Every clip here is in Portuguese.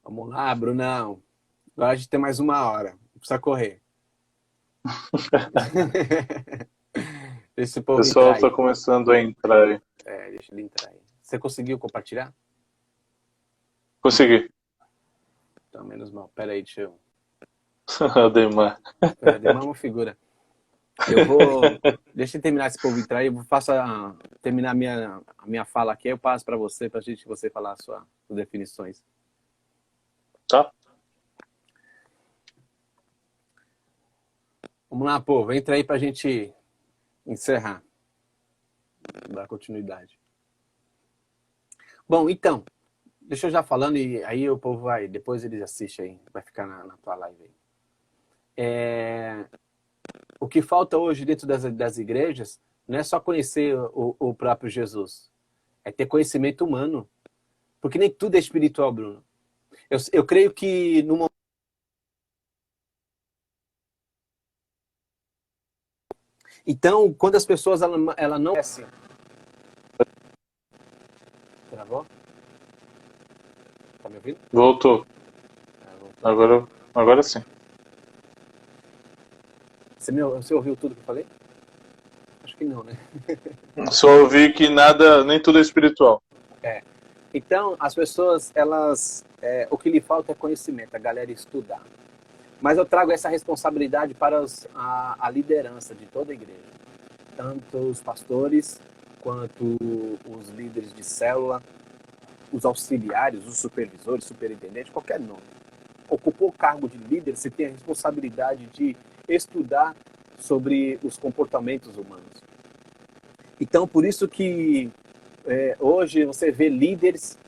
Vamos lá, Brunão. Agora a gente tem mais uma hora. Não precisa correr. Deixa esse O povo entrar pessoal aí. está começando a entrar aí. É, deixa ele entrar aí. Você conseguiu compartilhar? Consegui. Então, menos mal. Pera aí, deixa eu... Ademar. Demar uma figura. Eu vou... Deixa eu terminar esse povo entrar aí. Eu faço terminar a minha fala aqui. Aí eu passo para você, para você falar as suas definições. Tá? Vamos lá, povo. Entra aí para a gente encerrar. Dar continuidade. Bom, então... Deixa eu já falando e aí o povo vai... Depois eles assistem aí. Vai ficar na tua live aí. O que falta hoje dentro das igrejas não é só conhecer o próprio Jesus, é ter conhecimento humano, porque nem tudo é espiritual, Bruno. Eu creio que no momento... Então, quando as pessoas ela não assim, travou? Tá me ouvindo? Voltou. Voltou. Agora sim. Você ouviu tudo que eu falei? Acho que não, né? Só ouvi que nada, nem tudo é espiritual. Então, as pessoas, o que lhe falta é conhecimento, a galera estudar. Mas eu trago essa responsabilidade para a liderança de toda a igreja. Tanto os pastores, quanto os líderes de célula, os auxiliares, os supervisores, superintendentes, qualquer nome. Ocupou o cargo de líder, você tem a responsabilidade de estudar sobre os comportamentos humanos. Então, por isso que hoje você vê líderes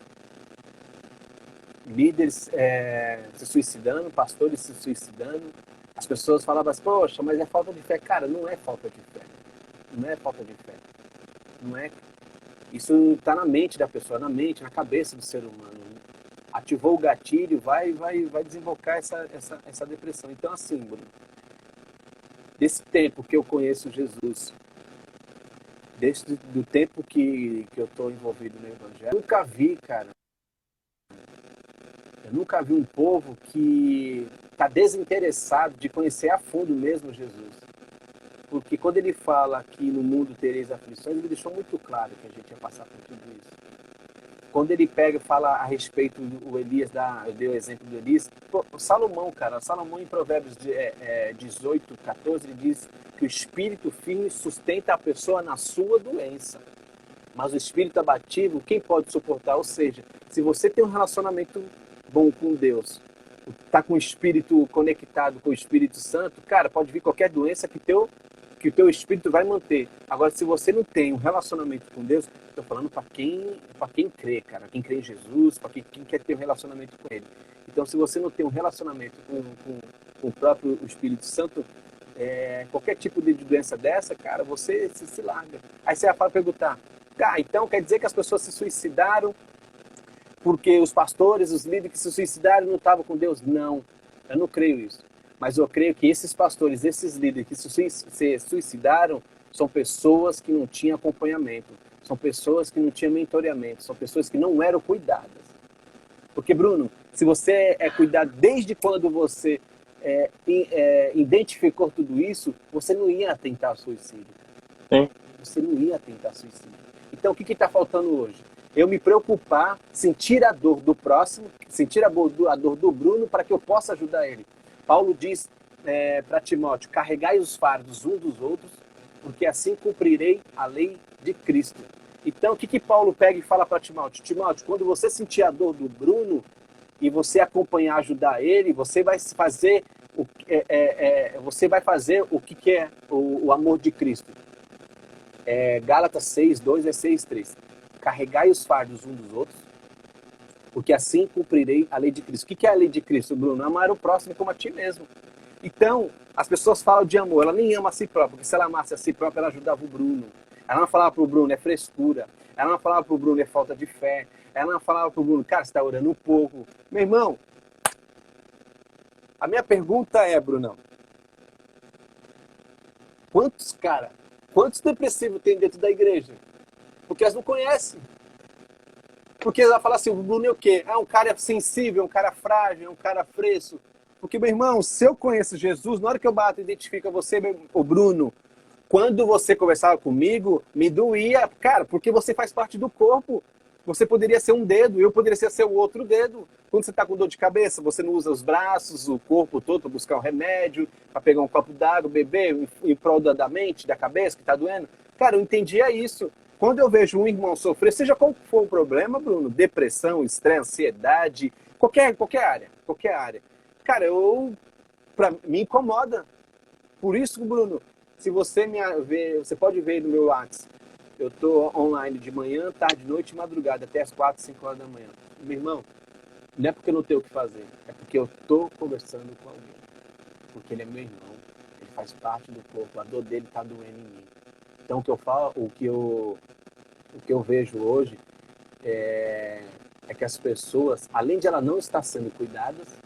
se suicidando, pastores se suicidando. As pessoas falavam assim, poxa, mas é falta de fé. Cara, não é falta de fé. Não é falta de fé. Não é. Isso está na mente da pessoa, na mente, na cabeça do ser humano. Ativou o gatilho, vai desembocar essa depressão. Então, assim, Bruno, desse tempo que eu conheço Jesus, desde do tempo que eu estou envolvido no Evangelho, eu nunca vi um povo que está desinteressado de conhecer a fundo mesmo Jesus. Porque quando ele fala que no mundo tereis aflições, ele deixou muito claro que a gente ia passar por tudo isso. Quando ele pega e fala a respeito do Elias, eu dei o exemplo do Elias, o Salomão, cara, Salomão em Provérbios 18, 14, ele diz que o espírito firme sustenta a pessoa na sua doença. Mas o espírito abativo, quem pode suportar? Ou seja, se você tem um relacionamento bom com Deus, tá com o espírito conectado com o Espírito Santo, cara, pode vir qualquer doença que o teu espírito vai manter. Agora, se você não tem um relacionamento com Deus, estou falando para quem crê, cara, quem crê em Jesus, para quem quer ter um relacionamento com Ele. Então, se você não tem um relacionamento com o próprio Espírito Santo, qualquer tipo de doença dessa, cara, você se larga. Aí você vai perguntar, então quer dizer que as pessoas se suicidaram porque os pastores, os líderes que se suicidaram não estavam com Deus? Não, eu não creio isso. Mas eu creio que esses pastores, esses líderes que se suicidaram, são pessoas que não tinham acompanhamento, são pessoas que não tinham mentoreamento, são pessoas que não eram cuidadas. Porque, Bruno, se você é cuidado desde quando você identificou tudo isso, você não ia tentar suicídio. Sim. Você não ia tentar suicídio. Então, o que está faltando hoje? Eu me preocupar, sentir a dor do próximo, sentir a dor do Bruno para que eu possa ajudar ele. Paulo diz para Timóteo, carregai os fardos uns dos outros, porque assim cumprirei a lei de Cristo. Então, o que Paulo pega e fala para Timóteo? Timóteo, quando você sentir a dor do Bruno e você acompanhar, ajudar ele, você vai fazer o que é o amor de Cristo. Gálatas 6, 2 a 6, 3. Carregai os fardos uns dos outros, porque assim cumprirei a lei de Cristo. O que é a lei de Cristo, Bruno? Amar o próximo como a ti mesmo. Então, as pessoas falam de amor, ela nem ama a si própria, porque se ela amasse a si própria, ela ajudava o Bruno. Ela não falava pro Bruno, é frescura. Ela não falava pro Bruno, é falta de fé. Ela não falava pro Bruno, cara, você está orando um pouco. Meu irmão, a minha pergunta é, Brunão, quantos depressivos tem dentro da igreja? Porque elas não conhecem. Porque ela fala assim, o Bruno é o quê? É um cara sensível, um cara frágil, um cara fresco. Porque, meu irmão, se eu conheço Jesus, na hora que eu bato e identifico você, o Bruno, quando você conversava comigo, me doía, cara, porque você faz parte do corpo. Você poderia ser um dedo, eu poderia ser o outro dedo. Quando você está com dor de cabeça, você não usa os braços, o corpo todo para buscar um remédio, para pegar um copo d'água, beber em prol da mente, da cabeça que está doendo. Cara, eu entendia isso. Quando eu vejo um irmão sofrer, seja qual for o problema, Bruno, depressão, estresse, ansiedade, qualquer área. Cara, me incomoda. Por isso, Bruno, se você me ver, você pode ver no meu WhatsApp. Eu tô online de manhã, tarde, noite e madrugada, até as 4, 5 horas da manhã. Meu irmão, não é porque eu não tenho o que fazer, é porque eu tô conversando com alguém. Porque ele é meu irmão, ele faz parte do corpo, a dor dele tá doendo em mim. Então o que eu falo, o que eu vejo hoje é que as pessoas, além de ela não estar sendo cuidadas,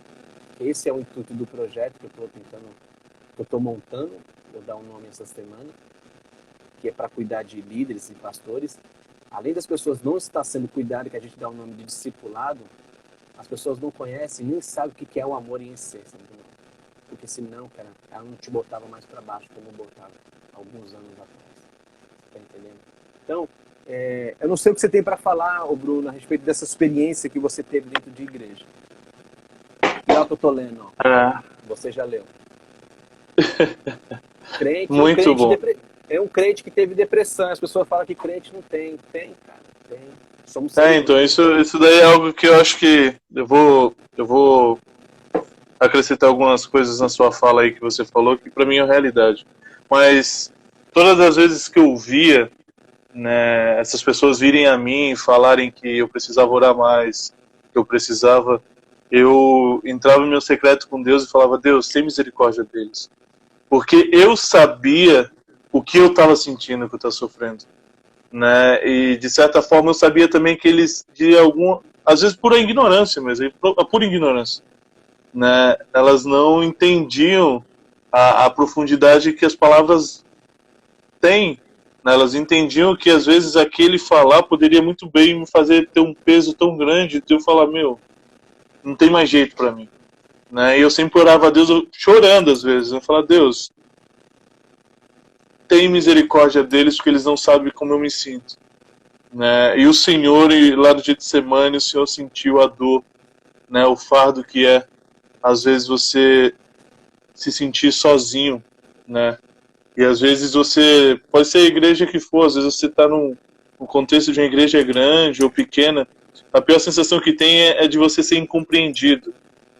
esse é o intuito do projeto que eu estou montando, vou dar um nome essa semana, que é para cuidar de líderes e pastores. Além das pessoas não estar sendo cuidadas, que a gente dá o nome de discipulado, as pessoas não conhecem, nem sabem o que é o amor em essência. Porque senão, cara, ela não te botava mais para baixo como botava alguns anos atrás. Tá entendendo? Então, eu não sei o que você tem para falar, Bruno, a respeito dessa experiência que você teve dentro de igreja. E olha o que eu tô lendo, ó. Você já leu. Crente, Muito bom. É um crente que teve depressão. As pessoas falam que crente não tem. Tem, cara, tem. Somos seres Então isso daí é algo que eu acho que eu vou acrescentar algumas coisas na sua fala aí que você falou, que para mim é realidade. Mas todas as vezes que eu via, né, essas pessoas virem a mim e falarem que eu precisava orar mais, que eu entrava no meu secreto com Deus e falava: Deus, tem misericórdia deles. Porque eu sabia o que eu estava sentindo, o que eu estava sofrendo. Né? E de certa forma eu sabia também que eles, às vezes por ignorância mesmo, a pura ignorância, né? Elas não entendiam a profundidade que as palavras têm, né? Elas entendiam que às vezes aquele falar poderia muito bem me fazer ter um peso tão grande, de eu falar: meu, não tem mais jeito para mim, né? E eu sempre orava a Deus, chorando às vezes, eu falava: Deus, tem misericórdia deles, porque eles não sabem como eu me sinto, né? E o Senhor, lá no Getsemane, o Senhor sentiu a dor, né? O fardo que é, às vezes, você se sentir sozinho, né? E às vezes você, pode ser a igreja que for, às vezes você está no contexto de uma igreja grande ou pequena, a pior sensação que tem é de você ser incompreendido,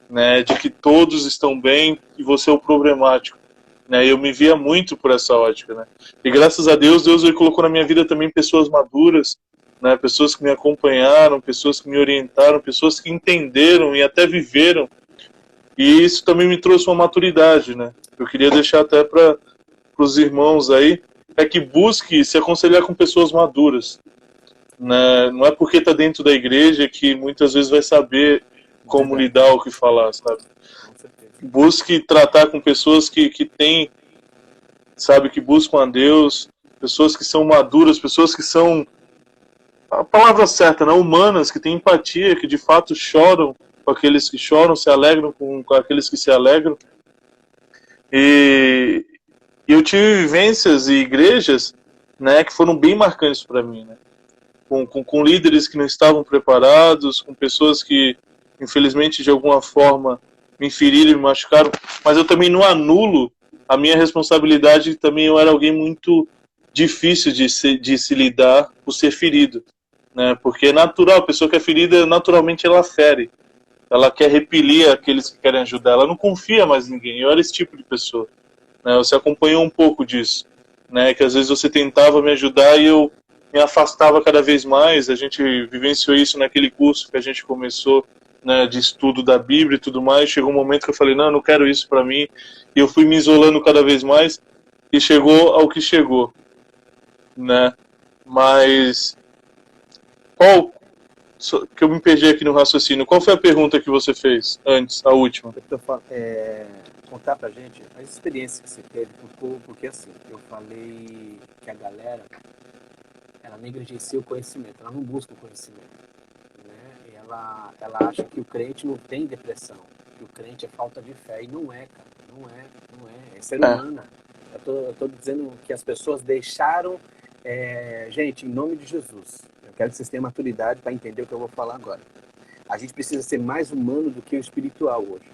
né? De que todos estão bem e você é o problemático. Né, eu me via muito por essa ótica, né? E graças a Deus, Deus colocou na minha vida também pessoas maduras, né? Pessoas que me acompanharam, pessoas que me orientaram, pessoas que entenderam e até viveram. E isso também me trouxe uma maturidade, né? Eu queria deixar até para os irmãos aí, que busque se aconselhar com pessoas maduras, né? Não é porque está dentro da igreja que muitas vezes vai saber como lidar, o que falar, sabe? Busque tratar com pessoas que têm, sabe, que buscam a Deus, pessoas que são maduras, pessoas que são, a palavra certa, né, humanas, que têm empatia, que de fato choram com aqueles que choram, se alegram com aqueles que se alegram. E eu tive vivências e igrejas, né, que foram bem marcantes para mim, né? Com líderes que não estavam preparados, com pessoas que, infelizmente, de alguma forma, me feriram, me machucaram, mas eu também não anulo a minha responsabilidade. Também eu era alguém muito difícil de se lidar por ser ferido, né? Porque é natural, a pessoa que é ferida, naturalmente ela fere, ela quer repelir aqueles que querem ajudar, ela não confia mais em ninguém. Eu era esse tipo de pessoa, né? Você acompanhou um pouco disso, né? Que às vezes você tentava me ajudar e eu me afastava cada vez mais. A gente vivenciou isso naquele curso que a gente começou, né, de estudo da Bíblia e tudo mais. Chegou um momento que eu falei: não, eu não quero isso para mim. E eu fui me isolando cada vez mais e chegou ao que chegou, né? Mas que eu me perdi aqui no raciocínio. Qual foi a pergunta que você fez antes, a última? Contar pra gente as experiências que você teve, porque assim, eu falei que a galera ela negligencia o conhecimento, ela não busca o conhecimento, né? E ela acha que o crente não tem depressão, que o crente é falta de fé, e não é, cara, é ser É, humano. Eu tô dizendo que as pessoas deixaram, gente, em nome de Jesus, eu quero que vocês tenham maturidade para entender o que eu vou falar agora. A gente precisa ser mais humano do que o espiritual hoje.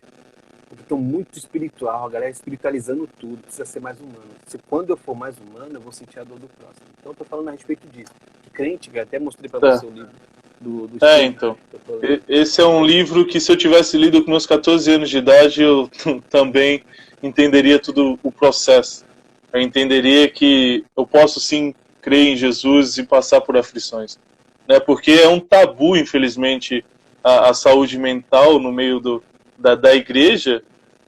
Porque estou muito espiritual, a galera espiritualizando tudo, precisa ser mais humano. Se quando eu for mais humano, eu vou sentir a dor do próximo. Então eu estou falando a respeito disso. Que crente, que eu até mostrei para é. você o livro do Espírito Então. que eu tô lendo. Esse é um livro que, se eu tivesse lido com meus 14 anos de idade, eu também entenderia todo o processo. Eu entenderia que eu posso sim crer em Jesus e passar por aflições, né? Porque é um tabu, infelizmente, a saúde mental no meio da igreja,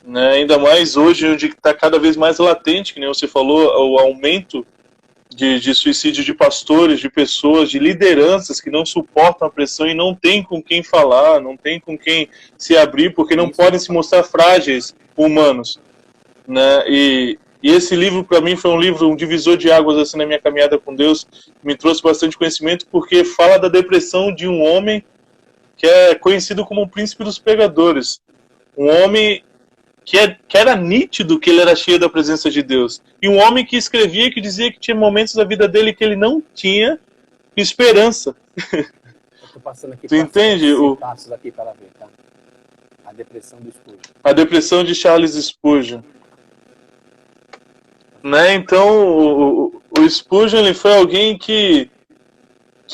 né? Ainda mais hoje, onde está cada vez mais latente, que nem você falou, o aumento de suicídio de pastores, de pessoas, de lideranças que não suportam a pressão e não tem com quem falar, não tem com quem se abrir, porque não Isso, podem se mostrar frágeis humanos, né? E esse livro, para mim, foi um livro, um divisor de águas assim na minha caminhada com Deus, me trouxe bastante conhecimento, porque fala da depressão de um homem que é conhecido como o príncipe dos pregadores. Um homem que era nítido que ele era cheio da presença de Deus. E um homem que escrevia, que dizia que tinha momentos da vida dele que ele não tinha esperança. eu tô passando aqui Tu para entende? citaços aqui para ver, tá? A depressão do Spurgeon. A depressão de Charles Spurgeon. Né? Então, o Spurgeon ele foi alguém que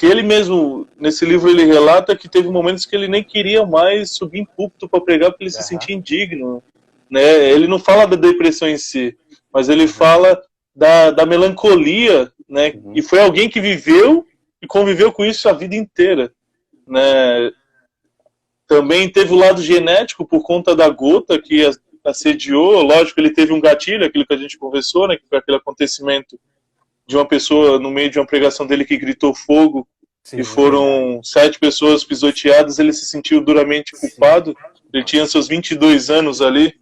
ele mesmo, nesse livro, ele relata que teve momentos que ele nem queria mais subir em púlpito para pregar porque ele se sentia indigno. Né? Ele não fala da depressão em si, mas ele fala da melancolia, né? E foi alguém que viveu e conviveu com isso a vida inteira. Né? Também teve o lado genético por conta da gota que assediou. Lógico, ele teve um gatilho, aquilo que a gente conversou, né? Que foi aquele acontecimento de uma pessoa no meio de uma pregação dele que gritou fogo. Sim, e foram 7 pessoas pisoteadas. Ele se sentiu duramente culpado. Ele tinha seus 22 anos ali,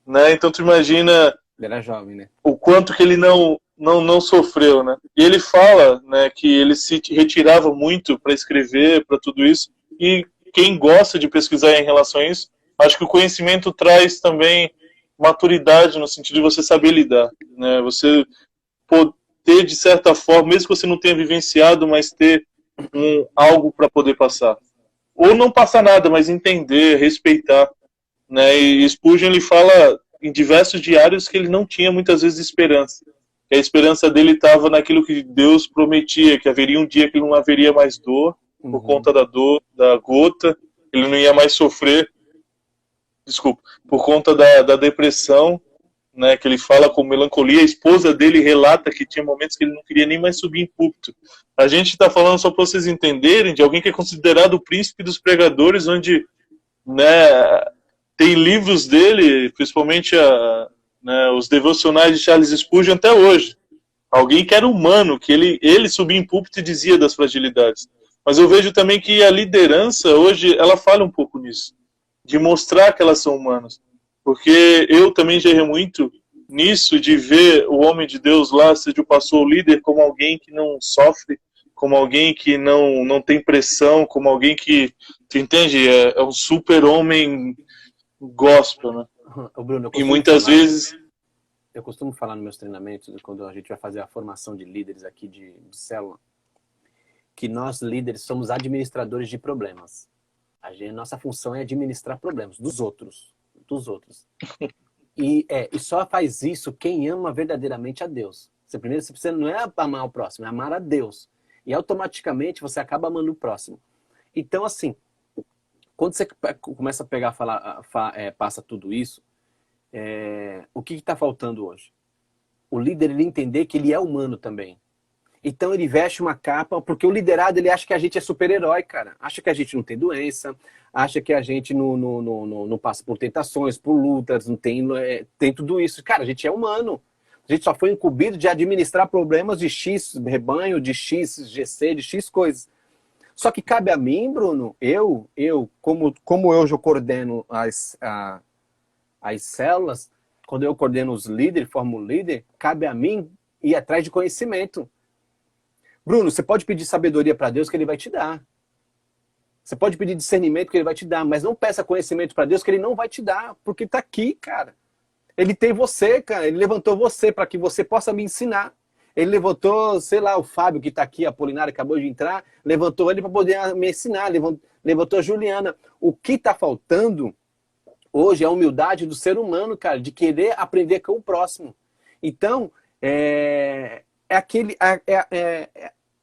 né? Então tu imagina, ele era jovem, né? O quanto que ele não sofreu, né? E ele fala, né, que ele se retirava muito para escrever, para tudo isso. E quem gosta de pesquisar em relação a isso, acho que o conhecimento traz também maturidade no sentido de você saber lidar, né? Você ter, de certa forma, mesmo que você não tenha vivenciado, mas ter algo para poder passar. Ou não passar nada, mas entender, respeitar, né? E Spurgeon, ele fala em diversos diários que ele não tinha muitas vezes esperança. Que a esperança dele estava naquilo que Deus prometia, que haveria um dia que ele não haveria mais dor, por conta da dor, da gota, ele não ia mais sofrer, por conta da depressão, né, que ele fala com melancolia. A esposa dele relata que tinha momentos que ele não queria nem mais subir em púlpito. A gente está falando só para vocês entenderem de alguém que é considerado o príncipe dos pregadores, onde, né, tem livros dele, principalmente né, os devocionais de Charles Spurgeon até hoje. Alguém que era humano, que ele subia em púlpito e dizia das fragilidades. Mas eu vejo também que a liderança hoje, ela falha um pouco nisso, de mostrar que elas são humanas. Porque eu também já errei muito nisso, de ver o homem de Deus lá, seja o pastor ou o líder, como alguém que não sofre, como alguém que não tem pressão, como alguém que, tu entende, é um super-homem gospel, né? Bruno, E muitas vezes... Eu costumo falar nos meus treinamentos, quando a gente vai fazer a formação de líderes aqui de célula, que nós líderes somos administradores de problemas. Nossa função é administrar problemas dos outros. E só faz isso quem ama verdadeiramente a Deus. Você precisa não é amar o próximo, é amar a Deus. E automaticamente você acaba amando o próximo. Então, assim, quando você começa a pegar, passa tudo isso, o que está faltando hoje? O líder, ele entender que ele é humano também. Então ele veste uma capa, porque o liderado, ele acha que a gente é super-herói, cara. Acha que a gente não tem doença, acha que a gente não passa por tentações, por lutas, não tem tudo isso. Cara, a gente é humano. A gente só foi incumbido de administrar problemas de X rebanho, de X GC, de X coisas. Só que cabe a mim, Bruno, como eu já coordeno as células, quando eu coordeno os líderes, formo líder, cabe a mim ir atrás de conhecimento. Bruno, você pode pedir sabedoria para Deus que Ele vai te dar. Você pode pedir discernimento que Ele vai te dar, mas não peça conhecimento para Deus que Ele não vai te dar, porque está aqui, cara. Ele tem você, cara. Ele levantou você para que você possa me ensinar. Ele levantou, sei lá, o Fábio que está aqui, a Apolinário acabou de entrar, levantou ele para poder me ensinar, levantou a Juliana. O que está faltando hoje é a humildade do ser humano, cara, de querer aprender com o próximo. Então, é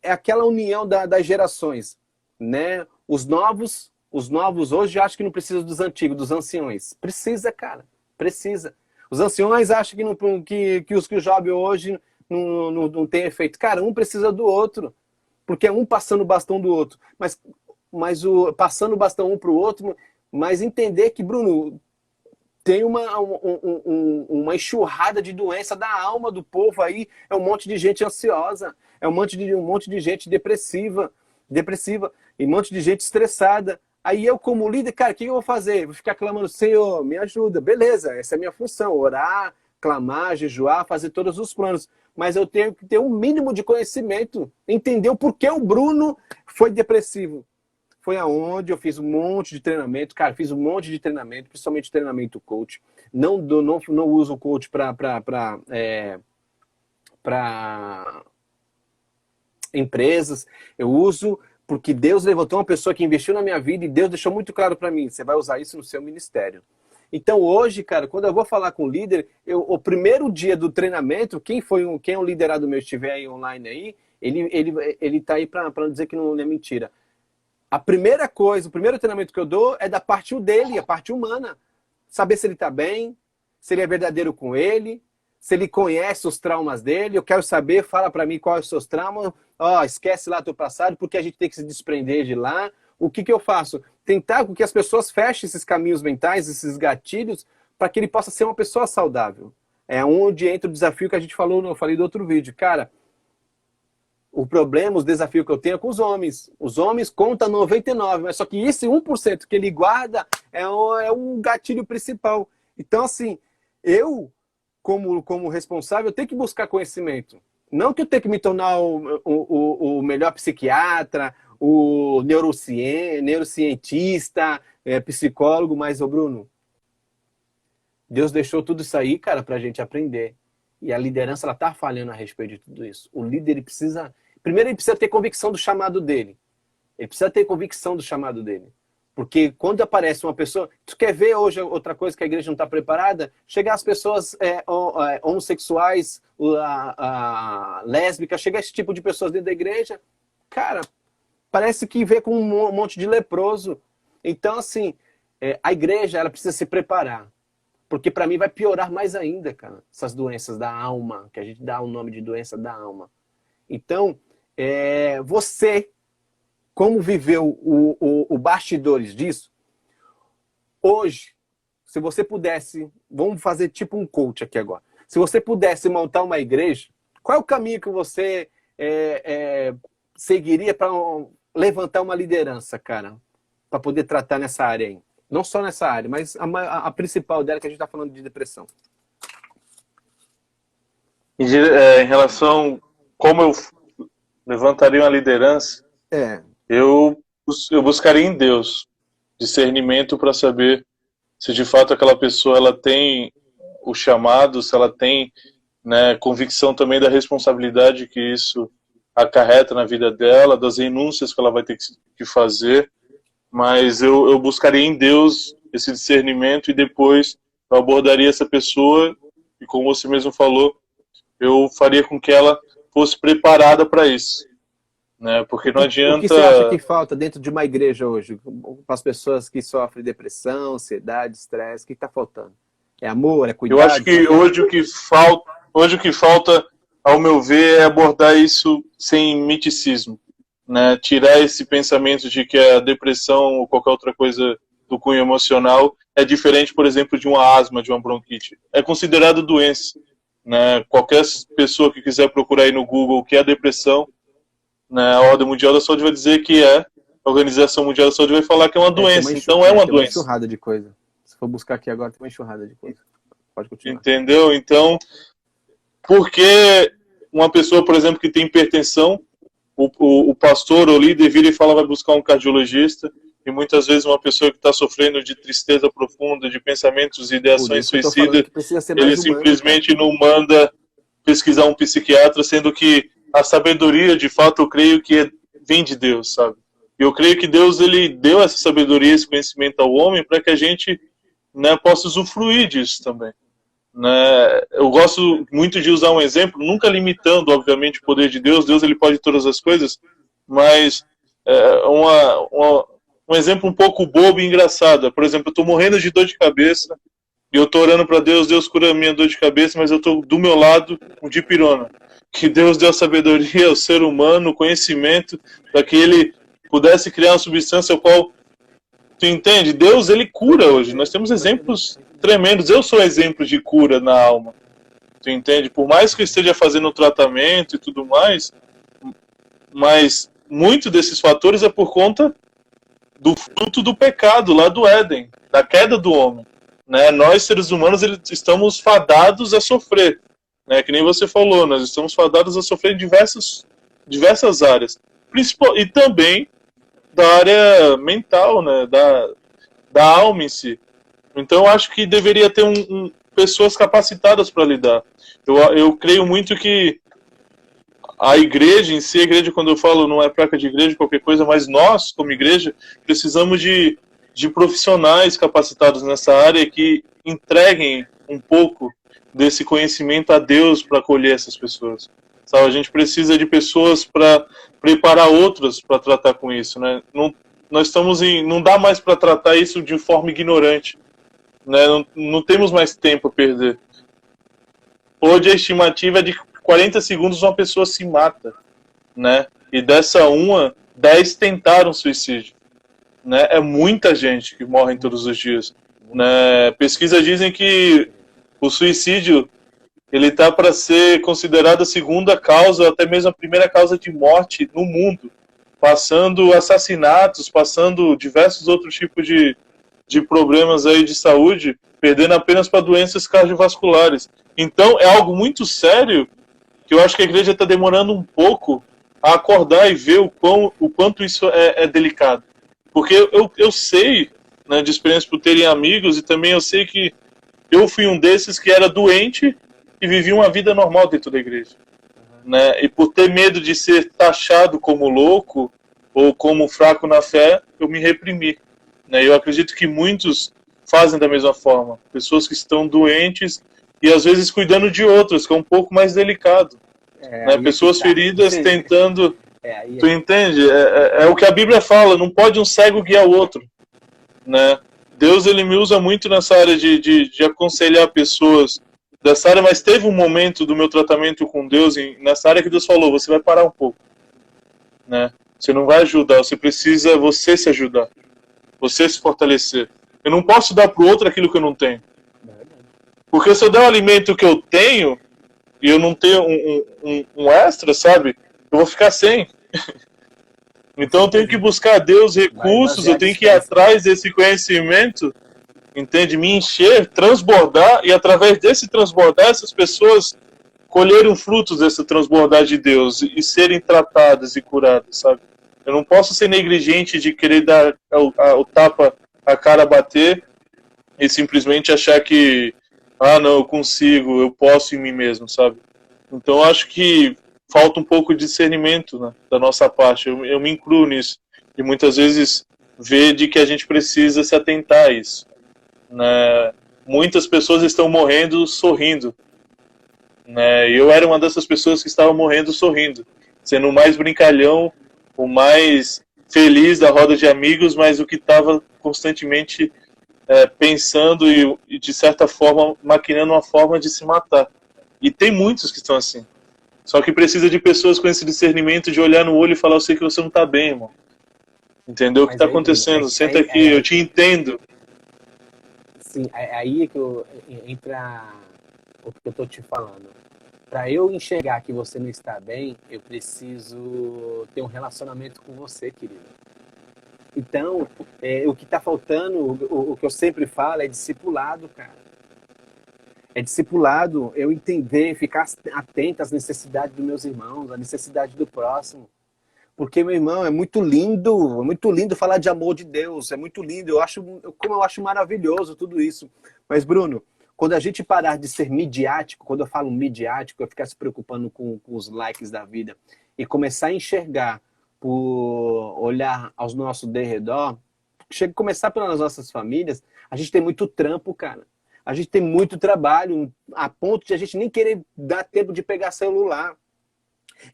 aquela união das gerações, né? Os novos hoje acham que não precisa dos antigos, dos anciões. Precisa, cara, precisa. Os anciões acham que os jovens hoje não tem efeito. Cara, um precisa do outro, porque é um passando o bastão do outro. Passando o bastão um para o outro, mas entender que, Bruno, tem uma enxurrada de doença da alma do povo aí, é um monte de gente ansiosa, é um monte de gente depressiva, e um monte de gente estressada. Aí eu, como líder, cara, o que eu vou fazer? Vou ficar clamando, Senhor, me ajuda. Beleza, essa é a minha função, orar, clamar, jejuar, fazer todos os planos. Mas eu tenho que ter um mínimo de conhecimento, entender o porquê o Bruno foi depressivo. Foi aonde eu fiz um monte de treinamento, cara, fiz um monte de treinamento, principalmente treinamento coach. Não uso o coach para empresas, eu uso porque Deus levantou uma pessoa que investiu na minha vida e Deus deixou muito claro para mim, você vai usar isso no seu ministério. Então hoje, cara, quando eu vou falar com o líder, o primeiro dia do treinamento, quem é um liderado meu, estiver aí online aí, ele tá aí para dizer que não é mentira. A primeira coisa, o primeiro treinamento que eu dou é da parte dele, a parte humana. Saber se ele está bem, se ele é verdadeiro com ele, se ele conhece os traumas dele. Eu quero saber, fala para mim quais são os seus traumas. Esquece lá teu passado, porque a gente tem que se desprender de lá. O que eu faço? Tentar com que as pessoas fechem esses caminhos mentais, esses gatilhos, para que ele possa ser uma pessoa saudável. É onde entra o desafio que a gente falou, eu falei do outro vídeo. Cara, o problema, os desafios que eu tenho é com os homens. Os homens contam 99, mas só que esse 1% que ele guarda é o gatilho principal. Então, assim, eu, como responsável, tenho que buscar conhecimento. Não que eu tenha que me tornar o melhor psiquiatra, o neurocientista, psicólogo, mas, Bruno, Deus deixou tudo isso aí, cara, pra gente aprender. E a liderança, ela tá falhando a respeito de tudo isso. O líder, ele precisa... Primeiro, ele precisa ter convicção do chamado dele. Ele precisa ter convicção do chamado dele. Porque quando aparece uma pessoa... Tu quer ver hoje outra coisa que a igreja não está preparada? Chegar as pessoas homossexuais, lésbicas, chegar esse tipo de pessoas dentro da igreja, cara, parece que vê com um monte de leproso. Então, assim, a igreja, ela precisa se preparar. Porque para mim vai piorar mais ainda, cara, essas doenças da alma, que a gente dá o nome de doença da alma. Então, você, como viveu o bastidores disso, hoje, se você pudesse, vamos fazer tipo um coach aqui agora, se você pudesse montar uma igreja, qual é o caminho que você seguiria para levantar uma liderança, cara, para poder tratar nessa área aí? Não só nessa área, mas a principal dela, que a gente está falando de depressão. Em relação como eu levantaria uma liderança, eu buscaria em Deus discernimento para saber se de fato aquela pessoa ela tem o chamado, se ela tem, né, convicção também da responsabilidade que isso acarreta na vida dela, das renúncias que ela vai ter que fazer. Mas eu buscaria em Deus esse discernimento e depois eu abordaria essa pessoa e, como você mesmo falou, eu faria com que ela fosse preparada para isso, né? Porque não adianta... O que você acha que falta dentro de uma igreja hoje, para as pessoas que sofrem depressão, ansiedade, estresse? O que está faltando? É amor, é cuidado? Eu acho que hoje o que falta, ao meu ver, é abordar isso sem miticismo. Né, tirar esse pensamento de que a depressão ou qualquer outra coisa do cunho emocional é diferente, por exemplo, de uma asma, de uma bronquite. É considerado doença. Né? Qualquer pessoa que quiser procurar aí no Google o que é a depressão, né, a Ordem Mundial da Saúde vai dizer que a Organização Mundial da Saúde vai falar que é uma doença. Então é uma doença. Tem uma enxurrada de coisa. Se for buscar aqui agora, tem uma enxurrada de coisa. Pode continuar. Entendeu? Então, por que uma pessoa, por exemplo, que tem hipertensão, o pastor ou líder vira e fala vai buscar um cardiologista, e muitas vezes uma pessoa que está sofrendo de tristeza profunda, de pensamentos e Por ideações isso que eu tô falando suicidas, que precisa ser ele mais humano, cara. simplesmente não manda pesquisar um psiquiatra, sendo que a sabedoria, de fato, eu creio que vem de Deus, sabe? E eu creio que Deus, ele deu essa sabedoria, esse conhecimento ao homem para que a gente, né, possa usufruir disso também. Né? Eu gosto muito de usar um exemplo, nunca limitando, obviamente, o poder de Deus. Deus, ele pode todas as coisas, mas um exemplo um pouco bobo e engraçado. Por exemplo, eu estou morrendo de dor de cabeça e eu estou orando para Deus, Deus cura a minha dor de cabeça, mas eu estou do meu lado com dipirona. Que Deus deu a sabedoria ao ser humano, o conhecimento, para que ele pudesse criar uma substância ao qual, tu entende? Deus, ele cura hoje. Nós temos exemplos tremendos. Eu sou exemplo de cura na alma. Tu entende? Por mais que eu esteja fazendo tratamento e tudo mais, mas muito desses fatores é por conta do fruto do pecado lá do Éden, da queda do homem. Né? Nós, seres humanos, estamos fadados a sofrer. Né? Que nem você falou, nós estamos fadados a sofrer em diversas áreas. E também da área mental, né? Da alma em si. Então, eu acho que deveria ter pessoas capacitadas para lidar. Eu creio muito que a igreja em si, a igreja, quando eu falo, não é placa de igreja, qualquer coisa, mas nós, como igreja, precisamos de profissionais capacitados nessa área que entreguem um pouco desse conhecimento a Deus para acolher essas pessoas. Sabe? A gente precisa de pessoas para preparar outras para tratar com isso. Né? Nós estamos não dá mais para tratar isso de forma ignorante. Né? Não temos mais tempo a perder. Hoje a estimativa é de 40 segundos uma pessoa se mata, né? E dessa 10 tentaram suicídio, né? É muita gente que morre todos os dias, né? Pesquisas dizem que o suicídio ele está para ser considerado a segunda causa, até mesmo a primeira causa de morte no mundo, passando assassinatos, passando diversos outros tipos de problemas aí de saúde, perdendo apenas para doenças cardiovasculares. Então é algo muito sério que eu acho que a igreja está demorando um pouco a acordar e ver o quanto isso é delicado. Porque eu sei, né, de experiência por terem amigos, e também eu sei que eu fui um desses que era doente e vivia uma vida normal dentro da igreja. Né? E por ter medo de ser taxado como louco ou como fraco na fé, eu me reprimi. Né? Eu acredito que muitos fazem da mesma forma. Pessoas que estão doentes e às vezes cuidando de outras, que é um pouco mais delicado. Né? Pessoas feridas tentando... Tu entende? É o que a Bíblia fala, não pode um cego guiar o outro. Né? Deus, ele me usa muito nessa área de aconselhar pessoas dessa área, mas teve um momento do meu tratamento com Deus, nessa área que Deus falou, você vai parar um pouco. Né? Você não vai ajudar, você precisa você se ajudar. Você se fortalecer. Eu não posso dar pro outro aquilo que eu não tenho. Porque se eu der o alimento que eu tenho, e eu não tenho um extra, sabe? Eu vou ficar sem. Então eu tenho que buscar a Deus recursos, eu tenho que ir atrás desse conhecimento, entende? Me encher, transbordar, e através desse transbordar, essas pessoas colherem frutos dessa transbordar de Deus e serem tratadas e curadas, sabe? Eu não posso ser negligente de querer dar o tapa, a cara bater e simplesmente achar que não, eu consigo, eu posso em mim mesmo, sabe? Então eu acho que falta um pouco de discernimento, né, da nossa parte. Eu me incluo nisso. E muitas vezes ver de que a gente precisa se atentar a isso. Né? Muitas pessoas estão morrendo sorrindo. Né? Eu era uma dessas pessoas que estavam morrendo sorrindo. Sendo o mais brincalhão, o mais feliz da roda de amigos, mas o que estava constantemente pensando e, de certa forma, maquinando uma forma de se matar. E tem muitos que estão assim. Só que precisa de pessoas com esse discernimento de olhar no olho e falar, eu sei que você não está bem, irmão. Entendeu o que está acontecendo? Senta aqui, eu te entendo. Sim, aí é que entra o que eu estou te falando. Para eu enxergar que você não está bem, eu preciso ter um relacionamento com você, querido. Então, o que está faltando, o que eu sempre falo, é discipulado, cara. É discipulado, eu entender, ficar atento às necessidades dos meus irmãos, à necessidade do próximo. Porque, meu irmão, é muito lindo falar de amor de Deus, é muito lindo, como eu acho maravilhoso tudo isso. Mas, Bruno, quando a gente parar de ser midiático, quando eu falo midiático, eu ficar se preocupando com os likes da vida e começar a enxergar por olhar aos nossos derredor, chega a começar pelas nossas famílias, a gente tem muito trampo, cara. A gente tem muito trabalho, a ponto de a gente nem querer dar tempo de pegar celular.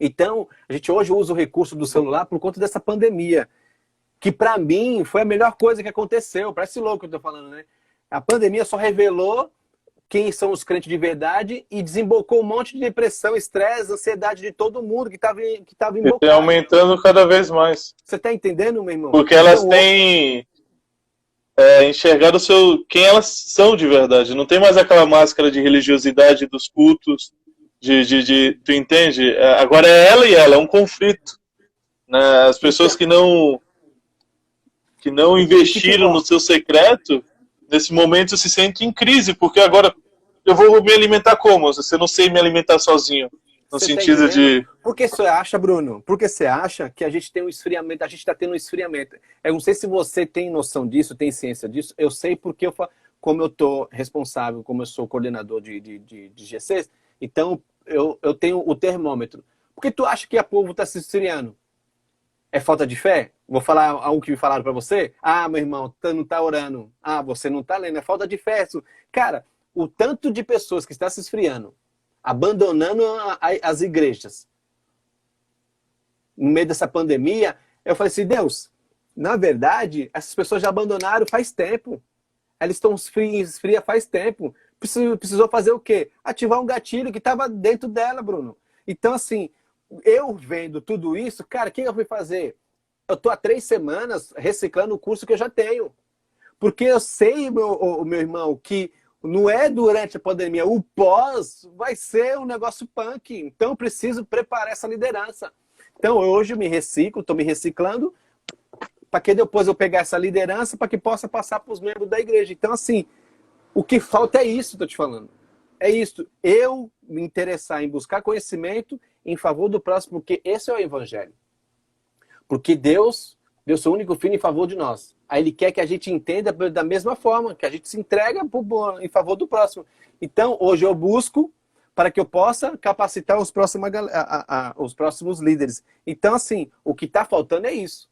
Então, a gente hoje usa o recurso do celular por conta dessa pandemia, que para mim foi a melhor coisa que aconteceu. Parece louco que eu tô falando, né? A pandemia só revelou quem são os crentes de verdade e desembocou um monte de depressão, estresse, ansiedade de todo mundo que tava E tem embocado. aumentando cada vez mais. Você tá entendendo, meu irmão? Porque elas têm enxergado quem elas são de verdade. Não tem mais aquela máscara de religiosidade dos cultos, tu entende? Agora é ela e ela, é um conflito. Né? As pessoas que não investiram no seu secreto, nesse momento se sentem em crise, porque agora eu vou me alimentar como? Se eu não sei me alimentar sozinho. No sentido de... Por que você acha, Bruno? Por que você acha que a gente tem um esfriamento, a gente está tendo um esfriamento? Eu não sei se você tem noção disso, tem ciência disso. Eu sei porque, como eu estou responsável, como eu sou coordenador de GCs, então eu tenho o termômetro. Por que tu acha que a povo está se esfriando? É falta de fé? Vou falar algo que me falaram para você? Ah, meu irmão, tu não tá orando. Ah, você não tá lendo. É falta de fé. Cara, o tanto de pessoas que está se esfriando, abandonando as igrejas, no meio dessa pandemia, eu falei assim, Deus, na verdade, essas pessoas já abandonaram faz tempo. Elas estão frias faz tempo. Precisou fazer o quê? Ativar um gatilho que estava dentro dela, Bruno. Então, assim, eu vendo tudo isso, cara, o que eu fui fazer? Eu tô há 3 semanas reciclando o curso que eu já tenho. Porque eu sei, meu irmão, que não é durante a pandemia, o pós vai ser um negócio punk. Então eu preciso preparar essa liderança. Então hoje eu me reciclo, estou me reciclando, para que depois eu pegar essa liderança para que possa passar para os membros da igreja. Então, assim, o que falta é isso, estou te falando. É isso. Eu me interessar em buscar conhecimento em favor do próximo, porque esse é o evangelho. Porque Deus deu seu único filho em favor de nós. Aí ele quer que a gente entenda da mesma forma, que a gente se entrega em favor do próximo. Então, hoje eu busco para que eu possa capacitar os próximos líderes. Então, assim, o que está faltando é isso.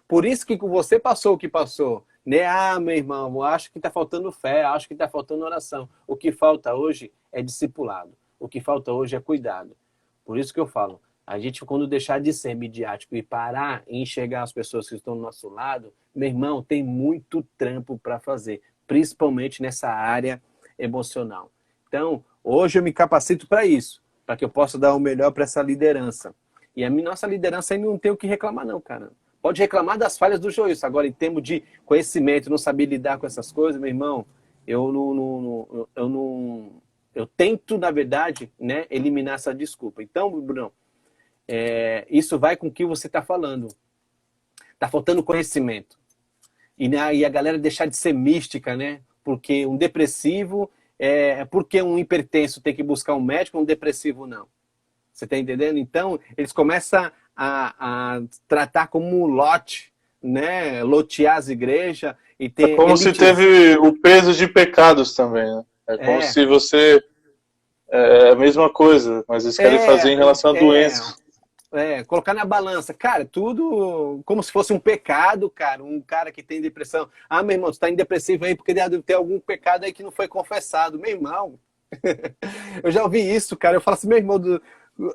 Por isso que você passou o que passou. Né? Ah, meu irmão, eu acho que está faltando fé, acho que está faltando oração. O que falta hoje é discipulado. O que falta hoje é cuidado. Por isso que eu falo, a gente, quando deixar de ser midiático e parar e enxergar as pessoas que estão do nosso lado, meu irmão, tem muito trampo para fazer, principalmente nessa área emocional. Então, hoje eu me capacito para isso, para que eu possa dar o melhor para essa liderança. E nossa liderança aí não tem o que reclamar não, cara. Pode reclamar das falhas do Joilson. Agora, em termos de conhecimento, não saber lidar com essas coisas, meu irmão, eu tento, na verdade, né, eliminar essa desculpa. Então, Bruno, isso vai com o que você está falando. Está faltando conhecimento. E a galera deixar de ser mística, né? Porque um depressivo, porque um hipertenso tem que buscar um médico, um depressivo não. Você está entendendo? Então, eles começam a tratar como um lote, né? Lotear as igrejas e ter... É como se teve o peso de pecados também, né? É como se você... É a mesma coisa, mas eles querem fazer em relação à doença. Colocar na balança. Cara, tudo como se fosse um pecado, cara. Um cara que tem depressão. Ah, meu irmão, você tá em depressivo aí porque deve ter algum pecado aí que não foi confessado. Meu irmão, eu já ouvi isso, cara. Eu falo assim, meu irmão,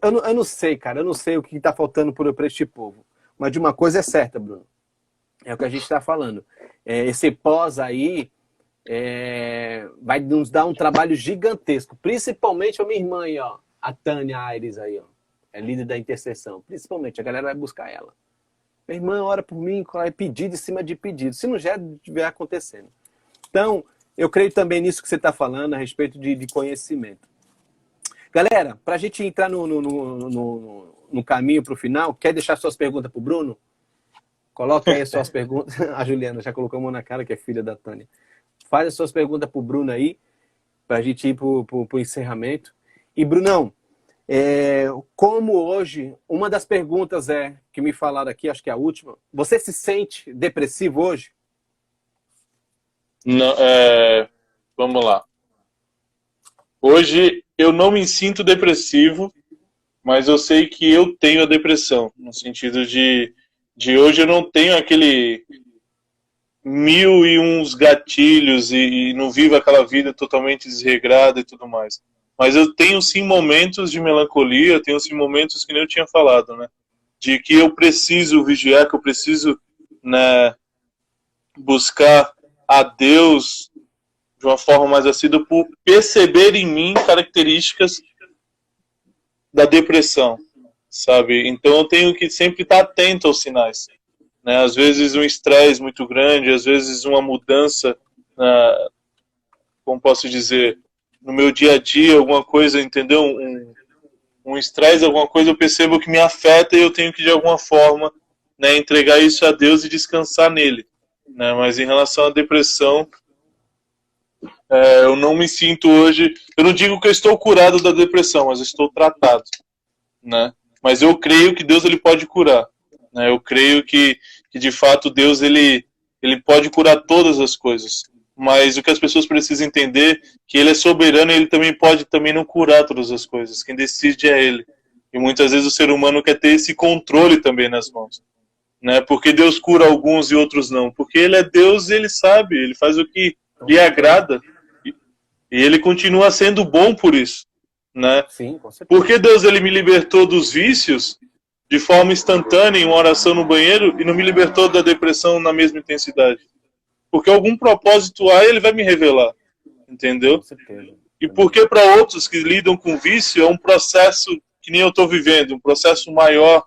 eu não sei, cara. Eu não sei o que tá faltando para este povo. Mas de uma coisa é certa, Bruno. É o que a gente tá falando. Esse pós aí vai nos dar um trabalho gigantesco. Principalmente a minha irmã aí, ó. A Tânia Aires aí, ó. É líder da intercessão. Principalmente, a galera vai buscar ela. Minha irmã ora por mim, é pedido em cima de pedido. Se não já estiver acontecendo. Então, eu creio também nisso que você está falando a respeito de conhecimento. Galera, para a gente entrar no caminho para o final, quer deixar suas perguntas para o Bruno? Coloca aí as suas perguntas. A Juliana já colocou a mão na cara, que é filha da Tânia. Faz as suas perguntas para o Bruno aí, para a gente ir para o encerramento. E, Brunão, Como hoje, uma das perguntas que me falaram aqui, acho que é a última, você se sente depressivo hoje? Não, vamos lá. Hoje eu não me sinto depressivo, mas eu sei que eu tenho a depressão, no sentido de hoje eu não tenho aquele mil e uns gatilhos e não vivo aquela vida totalmente desregrada e tudo mais. Mas eu tenho sim momentos de melancolia, tenho sim momentos que nem eu tinha falado, né? De que eu preciso vigiar, que eu preciso, né, buscar a Deus de uma forma mais assídua por perceber em mim características da depressão, sabe? Então eu tenho que sempre estar atento aos sinais, né? Às vezes um estresse muito grande, às vezes uma mudança, como posso dizer, no meu dia a dia, alguma coisa, entendeu? Um estresse, alguma coisa, eu percebo que me afeta e eu tenho que de alguma forma, né, entregar isso a Deus e descansar nele, né? Mas em relação à depressão, eu não me sinto hoje, eu não digo que eu estou curado da depressão, mas eu estou tratado, né? Mas eu creio que Deus ele pode curar, né? Eu creio que de fato Deus ele pode curar todas as coisas. Mas o que as pessoas precisam entender é que ele é soberano e ele também pode também não curar todas as coisas. Quem decide é ele. E muitas vezes o ser humano quer ter esse controle também nas mãos, né? Porque Deus cura alguns e outros não. Porque ele é Deus e ele sabe, ele faz o que Com lhe certeza. agrada e ele continua sendo bom por isso, né? Sim, com Porque certeza. Deus ele me libertou dos vícios de forma instantânea em uma oração no banheiro e não me libertou da depressão na mesma intensidade? Porque algum propósito há, ele vai me revelar, Com entendeu? certeza. E Também. porque para outros que lidam com vício é um processo que nem eu estou vivendo, um processo maior,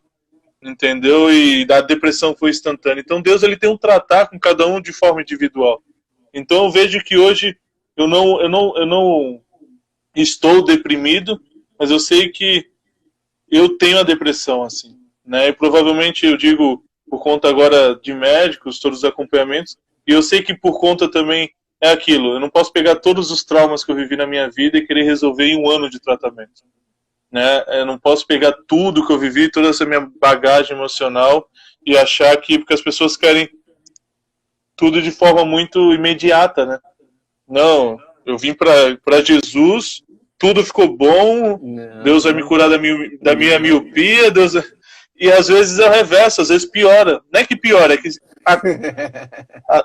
entendeu? E a depressão foi instantânea. Então Deus ele tem um tratar com cada um de forma individual. Então eu vejo que hoje eu não estou deprimido, mas eu sei que eu tenho a depressão, assim, né? E provavelmente eu digo por conta agora de médicos, todos os acompanhamentos, e eu sei que por conta também é aquilo. Eu não posso pegar todos os traumas que eu vivi na minha vida e querer resolver em um ano de tratamento, né? Eu não posso pegar tudo que eu vivi, toda essa minha bagagem emocional e achar que porque as pessoas querem tudo de forma muito imediata, né? Não, eu vim para Jesus, tudo ficou bom, Deus vai me Não, curar da minha não. miopia, Deus. E às vezes é o reverso, às vezes piora. Não é que piora, é que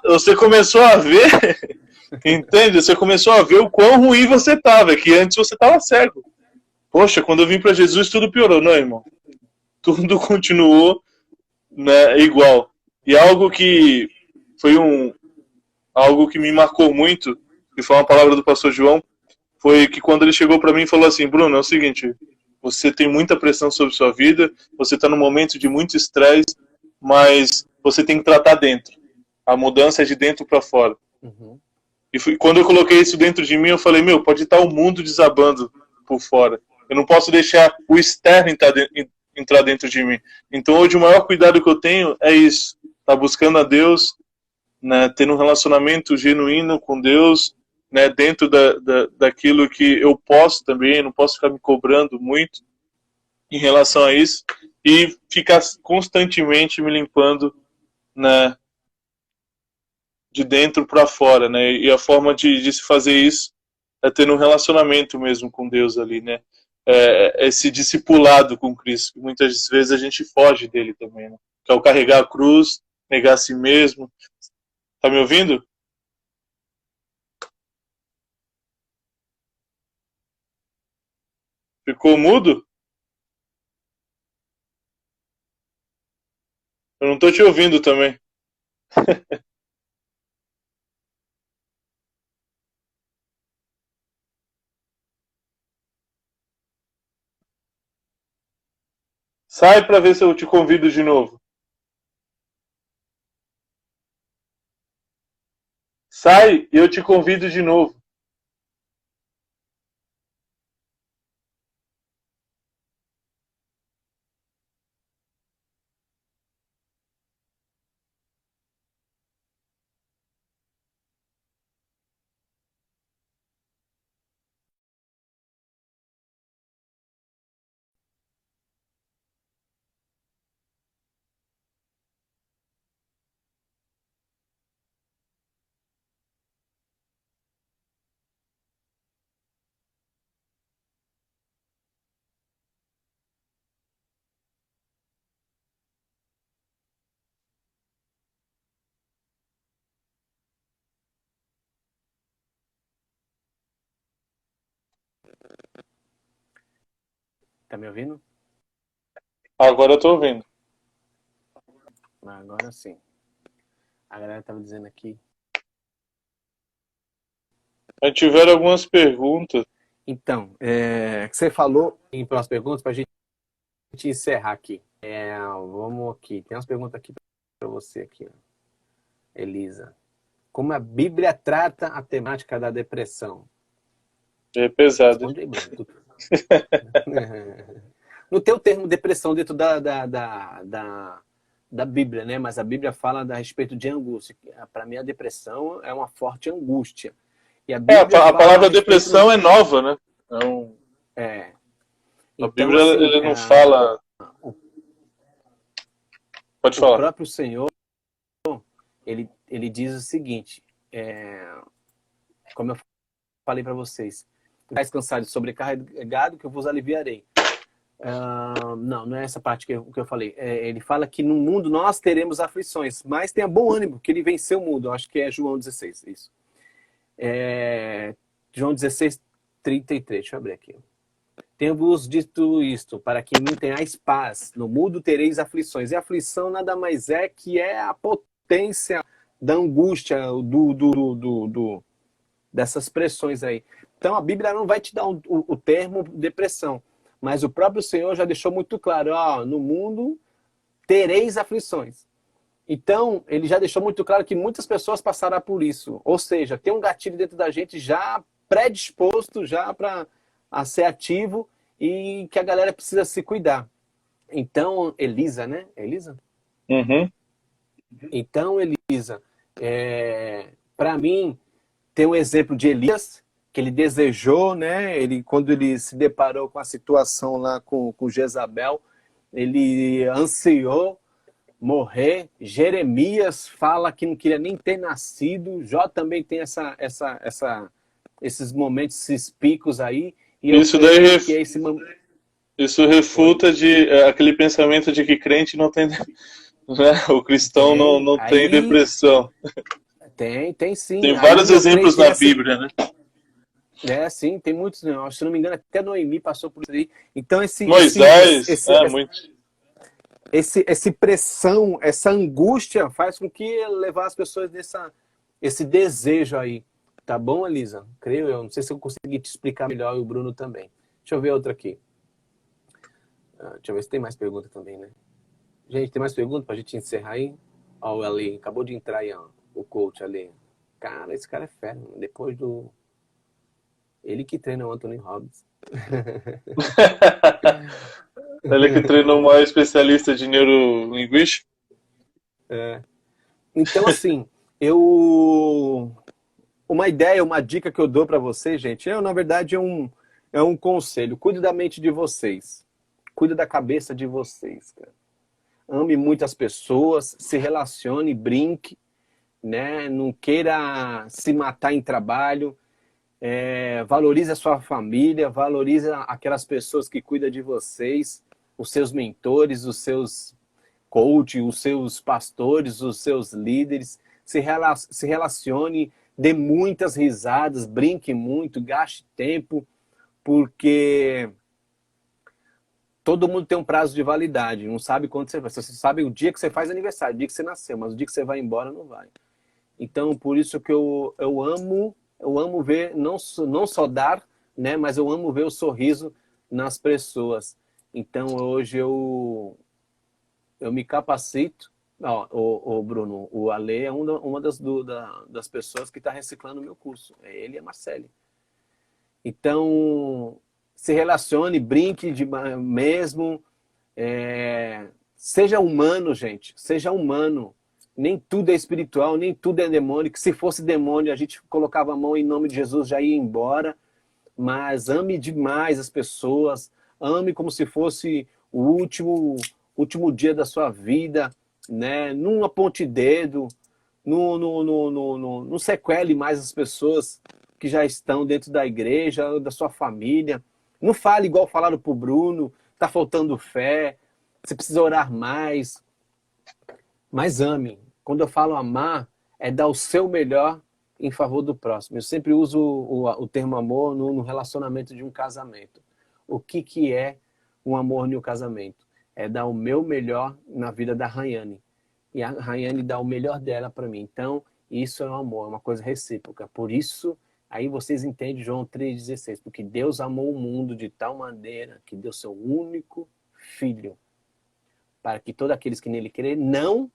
você começou a ver, entende? Você começou a ver o quão ruim você estava, que antes você estava cego. Poxa, quando eu vim para Jesus tudo piorou. Não, irmão. Tudo continuou, né, igual. E algo que foi algo que me marcou muito, que foi uma palavra do pastor João, foi que quando ele chegou para mim e falou assim: Bruno, é o seguinte, você tem muita pressão sobre sua vida, você está num momento de muito estresse, mas você tem que tratar dentro. A mudança é de dentro para fora. Uhum. E quando eu coloquei isso dentro de mim, eu falei: meu, pode estar o mundo desabando por fora. Eu não posso deixar o externo entrar dentro de mim. Então hoje o maior cuidado que eu tenho é isso: tá buscando a Deus, né, tendo um relacionamento genuíno com Deus, né, dentro daquilo que eu posso também, não posso ficar me cobrando muito em relação a isso, e ficar constantemente me limpando, né, de dentro para fora, né, e a forma de se fazer isso é ter um relacionamento mesmo com Deus ali, né, esse discipulado com Cristo, que muitas vezes a gente foge dele também, né, que é o carregar a cruz, negar a si mesmo. Tá me ouvindo? Ficou mudo? Eu não tô te ouvindo também. Sai para ver se eu te convido de novo. Sai e eu te convido de novo. Tá me ouvindo? Agora eu tô ouvindo. Agora sim. A galera estava dizendo aqui. Tiveram algumas perguntas. Então, que você falou em próximas perguntas para a gente encerrar aqui. Vamos aqui. Tem umas perguntas aqui para você aqui, Elisa. Como a Bíblia trata a temática da depressão? É pesado. Responde aí, Bruno. Não tem o termo depressão dentro da Bíblia, né? Mas a Bíblia fala a respeito de angústia. Para mim, a depressão é uma forte angústia. E a Bíblia A palavra depressão do... é nova, né? Então, então, a Bíblia assim, ele não fala. Pode falar. O próprio Senhor, ele diz o seguinte, como eu falei para vocês, mais cansado e sobrecarregado que eu vos aliviarei. Não é essa parte que eu falei. Ele fala que no mundo nós teremos aflições, mas tenha bom ânimo, que ele venceu o mundo. Acho que é João 16, isso. João 16, 33. Deixa eu abrir aqui. Tenho-vos dito isto, para que em mim tenhais paz. No mundo tereis aflições. E a aflição nada mais é que é a potência da angústia, dessas pressões aí. Então a Bíblia não vai te dar o termo depressão, mas o próprio Senhor já deixou muito claro, no mundo tereis aflições. Então, ele já deixou muito claro que muitas pessoas passarão por isso. Ou seja, tem um gatilho dentro da gente já predisposto já para ser ativo e que a galera precisa se cuidar. Então, Elisa, né? Elisa? Uhum. Então, Elisa, para mim, tem um exemplo de Elias, que ele desejou, né? Quando ele se deparou com a situação lá com Jezabel, ele ansiou morrer. Jeremias fala que não queria nem ter nascido. Jó também tem esses momentos, esses picos aí. E isso daí isso refuta aquele pensamento de que crente não tem, né? O cristão não tem depressão. Tem sim. Tem vários exemplos na Bíblia, né? Sim, tem muitos. Se não me engano, até Noemi passou por isso aí. Então, Moisés, muito. Esse pressão, essa angústia faz com que levar as pessoas esse desejo aí. Tá bom, Elisa? Creio eu. Não sei se eu consegui te explicar melhor e o Bruno também. Deixa eu ver outra aqui. Deixa eu ver se tem mais pergunta também, né? Gente, tem mais pergunta pra gente encerrar aí? Ó, o Ali, acabou de entrar aí, ó, o coach ali. Cara, esse cara é fera. Depois do... Ele que treina o Anthony Robbins. Ele que treinou o maior especialista de neurolinguística. Então, assim, uma ideia, uma dica que eu dou para vocês, gente, na verdade, é um conselho. Cuide da mente de vocês. Cuide da cabeça de vocês, cara. Ame muitas pessoas, se relacione, brinque, né? Não queira se matar em trabalho. Valorize a sua família, valorize aquelas pessoas que cuidam de vocês, os seus mentores, os seus coaches, os seus pastores, os seus líderes. Se relacione, dê muitas risadas, brinque muito, gaste tempo, porque todo mundo tem um prazo de validade, não sabe quando você vai. Você sabe o dia que você faz aniversário, o dia que você nasceu, mas o dia que você vai embora não vai. Então, por isso que eu amo ver, não só dar, né, mas eu amo ver o sorriso nas pessoas. Então, hoje eu me capacito. O Bruno, o Ale é uma das pessoas que está reciclando o meu curso. É ele e a Marcele. Então, se relacione, brinque mesmo. Seja humano, gente. Seja humano. Nem tudo é espiritual, nem tudo é demônio. Que se fosse demônio, a gente colocava a mão em nome de Jesus, já ia embora. Mas ame demais as pessoas. Ame como se fosse o último dia da sua vida, né? Não aponte dedo, não sequele mais as pessoas que já estão dentro da igreja, da sua família. Não fale igual falaram pro Bruno, tá faltando fé, você precisa orar mais. Mas ame. Quando eu falo amar, é dar o seu melhor em favor do próximo. Eu sempre uso o termo amor no relacionamento de um casamento. O que é um amor no casamento? É dar o meu melhor na vida da Rayane. E a Rayane dá o melhor dela para mim. Então, isso é um amor, é uma coisa recíproca. Por isso, aí vocês entendem João 3,16. Porque Deus amou o mundo de tal maneira que deu seu único filho, para que todos aqueles que nele crerem não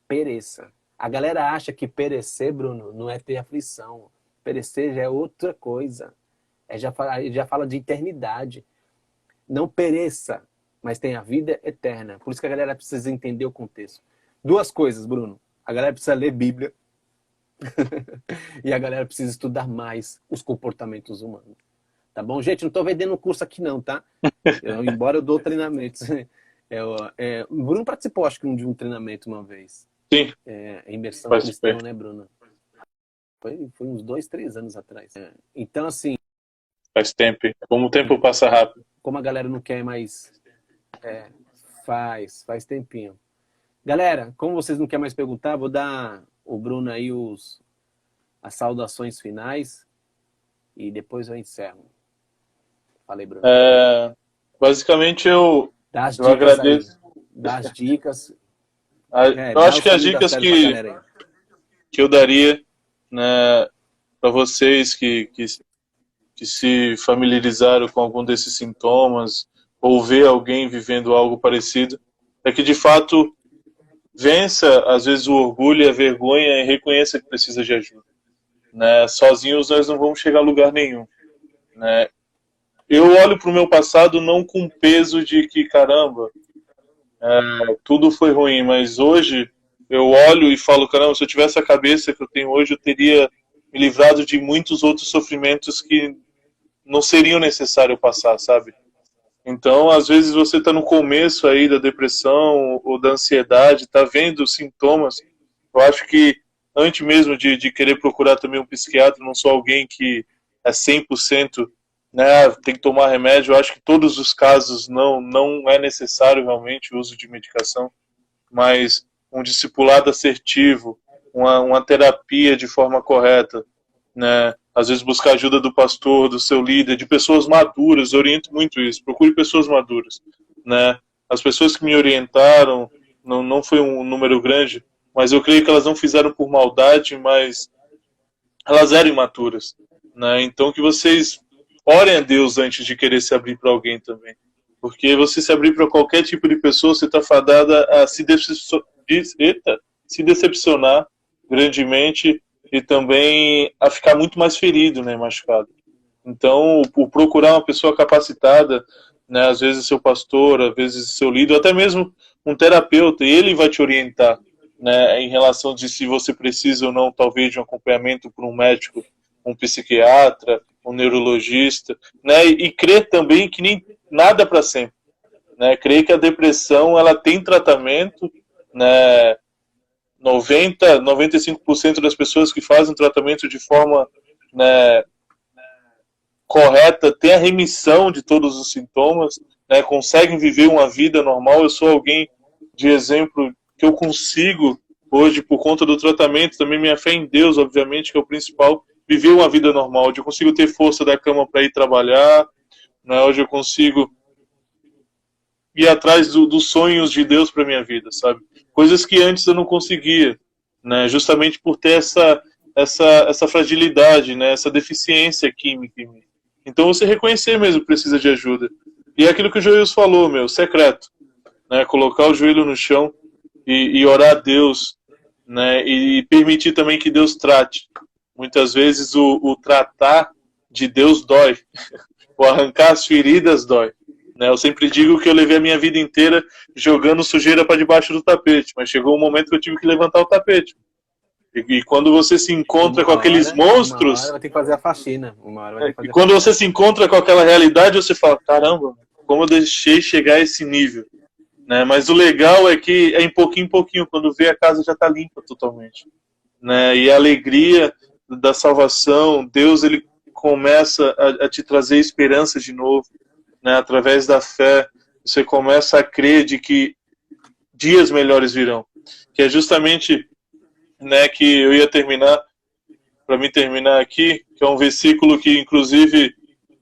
pereça. A galera acha que perecer, Bruno, não é ter aflição. Perecer já é outra coisa. Já fala de eternidade. Não pereça, mas tenha vida eterna. Por isso que a galera precisa entender o contexto. Duas coisas, Bruno. A galera precisa ler Bíblia e a galera precisa estudar mais os comportamentos humanos. Tá bom? Gente, não estou vendendo curso aqui não, tá? Embora eu dou treinamentos. O Bruno participou, acho que de um treinamento uma vez. Sim. Imersão cristã, né, Bruno? Foi uns 2, 3 anos atrás. Então, assim... Faz tempo. Como o tempo passa rápido. Como a galera não quer mais... Faz tempinho. Galera, como vocês não querem mais perguntar, vou dar o Bruno aí as saudações finais e depois eu encerro. Falei, Bruno. Basicamente, eu agradeço. Dá as dicas. Eu acho que as dicas que eu daria, né, para vocês que se familiarizaram com algum desses sintomas ou ver alguém vivendo algo parecido, é que de fato vença às vezes o orgulho e a vergonha e reconheça que precisa de ajuda, né? Sozinhos nós não vamos chegar a lugar nenhum, né? Eu olho para o meu passado não com peso de que caramba, tudo foi ruim, mas hoje eu olho e falo, caramba, se eu tivesse a cabeça que eu tenho hoje, eu teria me livrado de muitos outros sofrimentos que não seriam necessários passar, sabe? Então, às vezes você está no começo aí da depressão ou da ansiedade, está vendo sintomas. Eu acho que antes mesmo de querer procurar também um psiquiatra, não sou alguém que é 100%, né, tem que tomar remédio. Eu acho que todos os casos não é necessário realmente o uso de medicação, mas um discipulado assertivo, uma terapia de forma correta, né? Às vezes buscar ajuda do pastor, do seu líder, de pessoas maduras. Eu oriento muito isso, procure pessoas maduras, né? As pessoas que me orientaram, não foi um número grande, mas eu creio que elas não fizeram por maldade, mas elas eram imaturas, né? Então que vocês orem a Deus antes de querer se abrir para alguém também, porque você se abrir para qualquer tipo de pessoa, você está fadada a se decepcionar grandemente e também a ficar muito mais ferido, né, machucado. Então, por procurar uma pessoa capacitada, né, às vezes seu pastor, às vezes seu líder, até mesmo um terapeuta, e ele vai te orientar, né, em relação de se você precisa ou não, talvez, de um acompanhamento por um médico, um psiquiatra, um neurologista, né, e crer também que nem nada para sempre, né, crer que a depressão ela tem tratamento, né, 95% das pessoas que fazem tratamento de forma, né, correta tem a remissão de todos os sintomas, né, conseguem viver uma vida normal. Eu sou alguém de exemplo que eu consigo hoje, por conta do tratamento, também minha fé em Deus, obviamente, que é o principal, viver uma vida normal. Hoje eu consigo ter força da cama para ir trabalhar, né, hoje eu consigo ir atrás dos sonhos de Deus para minha vida, sabe? Coisas que antes eu não conseguia, né? Justamente por ter essa fragilidade, né? Essa deficiência química em mim. Então você reconhecer mesmo que precisa de ajuda. E é aquilo que o Joius falou, secreto, né? Colocar o joelho no chão e orar a Deus, né? E permitir também que Deus trate. Muitas vezes o tratar de Deus dói. O arrancar as feridas dói. Eu sempre digo que eu levei a minha vida inteira jogando sujeira para debaixo do tapete, mas chegou um momento que eu tive que levantar o tapete. E quando você se encontra com aqueles monstros... Uma hora vai ter que fazer a faxina. E quando você se encontra com aquela realidade, você fala, caramba, como eu deixei chegar a esse nível. Né? Mas o legal é que é em pouquinho, quando vê a casa já está limpa totalmente. Né? E a alegria da salvação, Deus ele começa a te trazer esperança de novo. Né, através da fé, você começa a crer de que dias melhores virão. Que é justamente, né, que eu ia terminar para me terminar aqui, que é um versículo que, inclusive,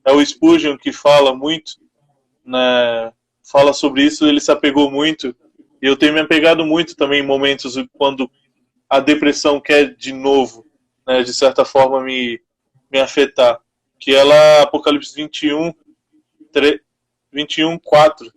é o Spurgeon que fala muito, né, fala sobre isso, ele se apegou muito, e eu tenho me apegado muito também em momentos quando a depressão quer de novo, né, de certa forma, me afetar, que ela, Apocalipse 21, 4,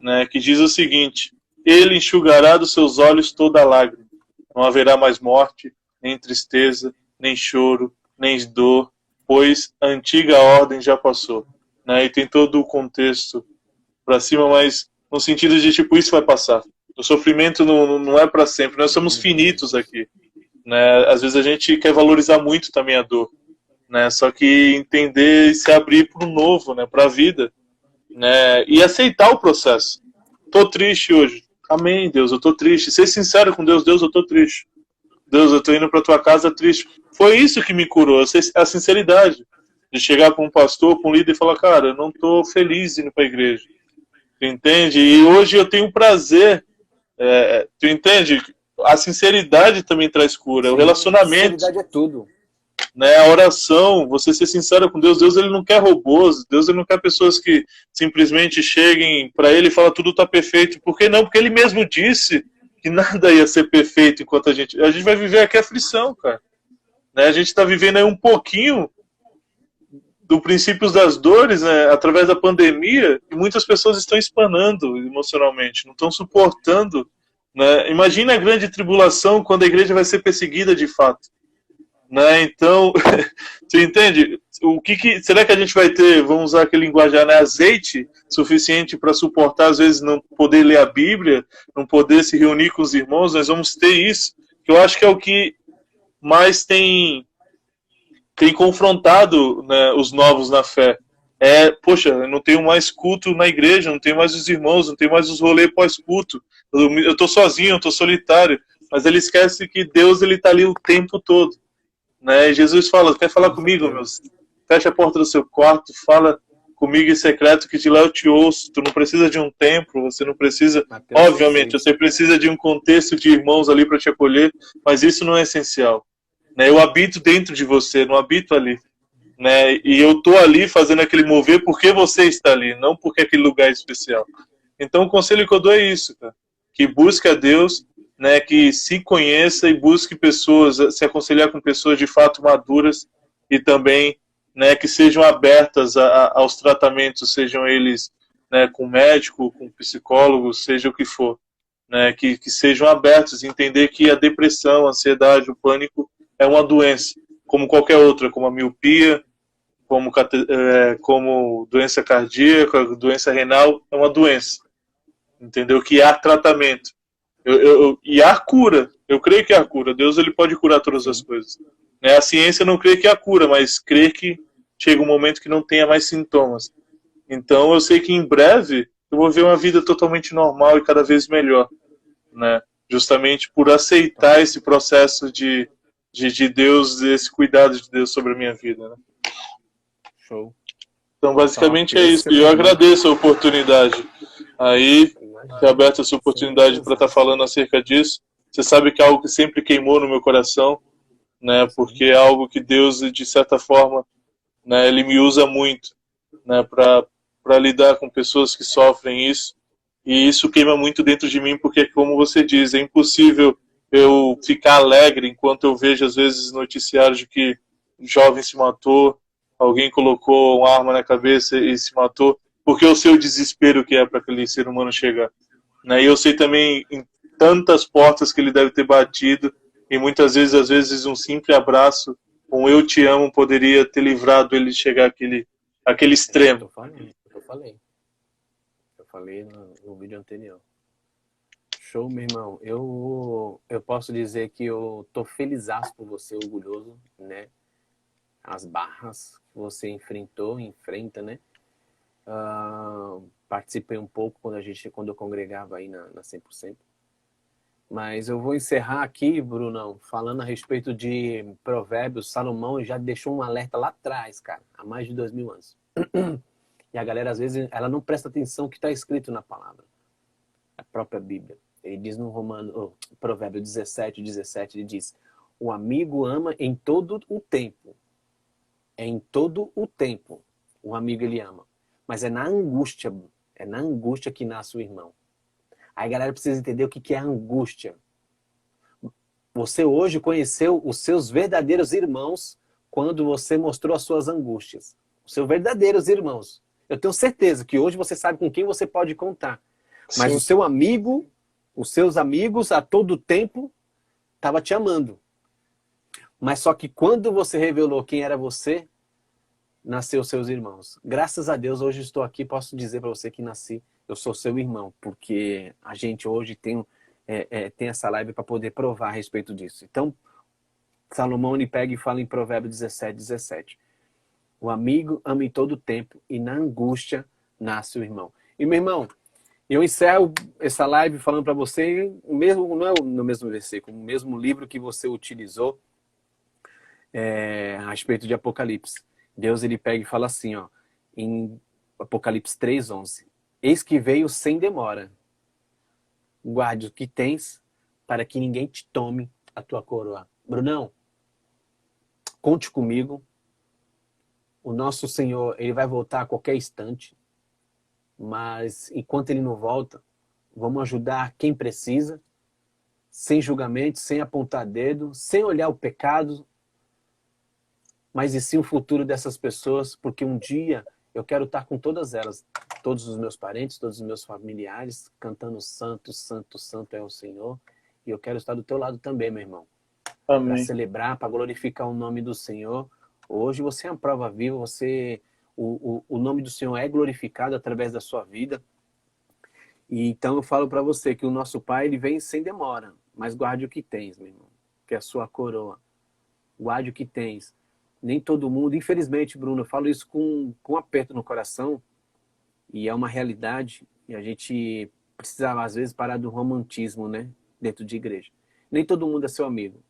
né, que diz o seguinte: Ele enxugará dos seus olhos toda lágrima, não haverá mais morte, nem tristeza, nem choro, nem dor, pois a antiga ordem já passou. Né? E tem todo o contexto para cima, mas no sentido de, tipo, isso vai passar. O sofrimento não é para sempre. Nós somos finitos aqui. Né? Às vezes a gente quer valorizar muito também a dor. Né? Só que entender e se abrir para o novo, né? Para a vida. Né? E aceitar o processo. Tô triste hoje. Amém, Deus, eu tô triste. Ser sincero com Deus, Deus, eu tô triste. Deus, eu tô indo pra tua casa triste. Foi isso que me curou, a sinceridade. De chegar para um pastor, para um líder e falar, cara, eu não tô feliz indo pra igreja. Tu entende? E hoje eu tenho prazer. Tu entende? A sinceridade também traz cura. Sim, o relacionamento. sinceridade é tudo. Né, a oração, você ser sincero com Deus. Deus, ele não quer robôs. Deus, ele não quer pessoas que simplesmente cheguem para ele e falem tudo está perfeito. Por que não? Porque ele mesmo disse que nada ia ser perfeito enquanto a gente vai viver aqui a aflição, cara. Né, a gente está vivendo aí um pouquinho do princípios das dores, né, através da pandemia, e muitas pessoas estão espanando emocionalmente, não estão suportando. Né? Imagina a grande tribulação quando a igreja vai ser perseguida de fato. Né? Então, você entende? Será que a gente vai ter, vamos usar aquele linguajar, né, azeite suficiente para suportar, às vezes, não poder ler a Bíblia, não poder se reunir com os irmãos? Nós vamos ter isso, que eu acho que é o que mais tem confrontado, né, os novos na fé. Poxa, eu não tenho mais culto na igreja, não tenho mais os irmãos, não tenho mais os rolês pós-culto, eu estou sozinho, eu estou solitário, mas ele esquece que Deus está ali o tempo todo. Né? Jesus fala, quer falar comigo, meus? Fecha a porta do seu quarto, fala comigo em secreto, que de lá eu te ouço. Tu não precisa de um templo, você não precisa... Mateus Obviamente, 6. você precisa de um contexto de irmãos ali para te acolher, mas isso não é essencial. Né? Eu habito dentro de você, não habito ali. Né? E eu tô ali fazendo aquele mover porque você está ali, não porque aquele lugar é especial. Então, o conselho que eu dou é isso, cara. Que busque a Deus, né, que se conheça e busque pessoas, se aconselhar com pessoas de fato maduras e também, né, que sejam abertas aos tratamentos, sejam eles, né, com médico, com psicólogo, seja o que for. Né, que sejam abertos, entender que a depressão, a ansiedade, o pânico é uma doença, como qualquer outra, como a miopia, como doença cardíaca, doença renal, é uma doença. Entendeu? Que há tratamento. E há cura. Eu creio que há cura. Deus, ele pode curar todas as coisas. Né? A ciência não crê que há cura, mas crê que chega um momento que não tenha mais sintomas. Então eu sei que em breve eu vou ver uma vida totalmente normal e cada vez melhor. Né? Justamente por aceitar esse processo de Deus, esse cuidado de Deus sobre a minha vida. Né? Show. Então basicamente é isso. E eu agradeço a oportunidade. Aí, ter aberto essa oportunidade para estar falando acerca disso. Você sabe que é algo que sempre queimou no meu coração, né? Porque é algo que Deus, de certa forma, né, ele me usa muito, né, para lidar com pessoas que sofrem isso. E isso queima muito dentro de mim, porque, como você diz, é impossível eu ficar alegre enquanto eu vejo, às vezes, noticiários de que um jovem se matou, alguém colocou uma arma na cabeça e se matou, porque eu sei o desespero que é para aquele ser humano chegar. Né? E eu sei também em tantas portas que ele deve ter batido, e muitas vezes, às vezes, um simples abraço, um eu te amo, poderia ter livrado ele de chegar àquele extremo. Eu falei no vídeo anterior. Show, meu irmão. Eu posso dizer que eu tô felizaço por você, orgulhoso, né? As barras que você enfrenta, né? Participei um pouco quando eu congregava aí na 100%. Mas eu vou encerrar aqui, Brunão, falando a respeito de Provérbios. Salomão já deixou um alerta lá atrás, cara, há mais de 2000 anos. E a galera, às vezes, ela não presta atenção no que está escrito na palavra, a própria Bíblia. Ele diz no Provérbio 17, ele diz: O amigo ama em todo o tempo. É em todo o tempo. O amigo, ele ama. Mas é na angústia. É na angústia que nasce o irmão. Aí a galera precisa entender o que é a angústia. Você hoje conheceu os seus verdadeiros irmãos quando você mostrou as suas angústias. Os seus verdadeiros irmãos. Eu tenho certeza que hoje você sabe com quem você pode contar. Mas Sim. o seu amigo, os seus amigos, a todo tempo, estavam te amando. Mas só que quando você revelou quem era você, nasceu seus irmãos. Graças a Deus, hoje estou aqui, posso dizer para você que nasci, eu sou seu irmão, porque a gente hoje tem essa live para poder provar a respeito disso. Então, Salomão ele pega e fala em Provérbios 17:17. O amigo ama em todo tempo e na angústia nasce o irmão. E meu irmão, eu encerro essa live falando para você, mesmo, não é no mesmo versículo, o mesmo livro que você utilizou a respeito de Apocalipse. Deus ele pega e fala assim, ó, em Apocalipse 3:11. Eis que veio sem demora. Guarde o que tens para que ninguém te tome a tua coroa. Brunão, conte comigo. O nosso Senhor, ele vai voltar a qualquer instante. Mas enquanto ele não volta, vamos ajudar quem precisa, sem julgamento, sem apontar dedo, sem olhar o pecado, mas e sim o futuro dessas pessoas, porque um dia eu quero estar com todas elas, todos os meus parentes, todos os meus familiares, cantando Santo, Santo, Santo é o Senhor, e eu quero estar do teu lado também, meu irmão, para celebrar, para glorificar o nome do Senhor. Hoje você é uma prova viva, o nome do Senhor é glorificado através da sua vida. E então eu falo para você que o nosso Pai, ele vem sem demora, mas guarde o que tens, meu irmão, que é a sua coroa. Guarde o que tens. Nem todo mundo, infelizmente, Bruno, eu falo isso com aperto no coração, e é uma realidade, e a gente precisa, às vezes, parar do romantismo, né, dentro de igreja. Nem todo mundo é seu amigo.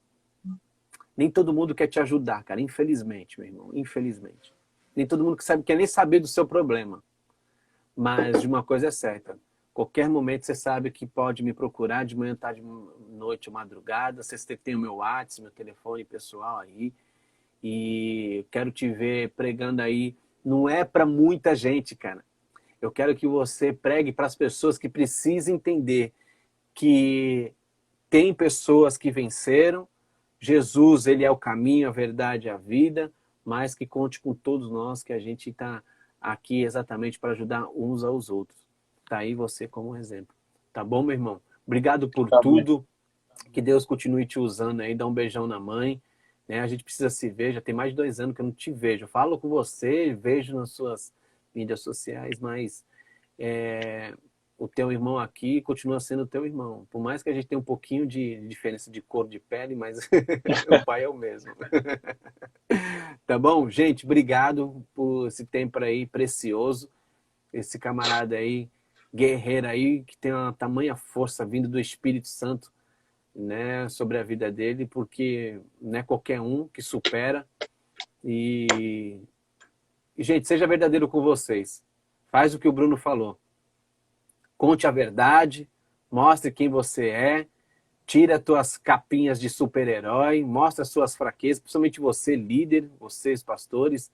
Nem todo mundo quer te ajudar, cara, infelizmente, meu irmão, infelizmente. Nem todo mundo quer nem saber do seu problema. Mas de uma coisa é certa, qualquer momento você sabe que pode me procurar de manhã, tarde, noite ou madrugada, você tem o meu WhatsApp, meu telefone pessoal aí, e quero te ver pregando aí. Não é para muita gente, cara. Eu quero que você pregue para as pessoas que precisam entender que tem pessoas que venceram. Jesus, ele é o caminho, a verdade e a vida, mas que conte com todos nós, que a gente está aqui exatamente para ajudar uns aos outros. Tá aí você como exemplo. Tá bom, meu irmão? Obrigado por tudo. Que Deus continue te usando aí. Dá um beijão na mãe. A gente precisa se ver, já tem mais de 2 anos que eu não te vejo. Eu falo com você, vejo nas suas mídias sociais, mas o teu irmão aqui continua sendo o teu irmão. Por mais que a gente tenha um pouquinho de diferença de cor de pele, mas o pai é o mesmo. Tá bom? Gente, obrigado por esse tempo aí precioso. Esse camarada aí, guerreiro aí, que tem uma tamanha força vindo do Espírito Santo, né, sobre a vida dele, porque não é qualquer um que supera. E, gente, seja verdadeiro com vocês. Faz o que o Bruno falou. Conte a verdade, mostre quem você é, tira as tuas capinhas de super-herói, mostre as suas fraquezas, principalmente você, líder, vocês, pastores,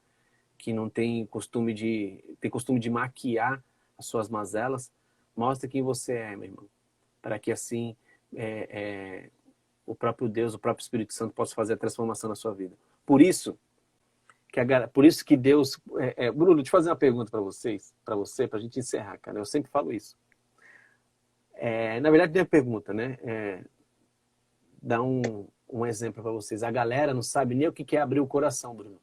que não tem costume de maquiar as suas mazelas. Mostre quem você é, meu irmão, para que assim o próprio Deus, o próprio Espírito Santo possa fazer a transformação na sua vida. Por isso que Deus... Bruno, deixa eu fazer uma pergunta para você, para a gente encerrar, cara. Eu sempre falo isso. Na verdade, não é pergunta, né? Dar um exemplo para vocês. A galera não sabe nem o que é abrir o coração, Bruno.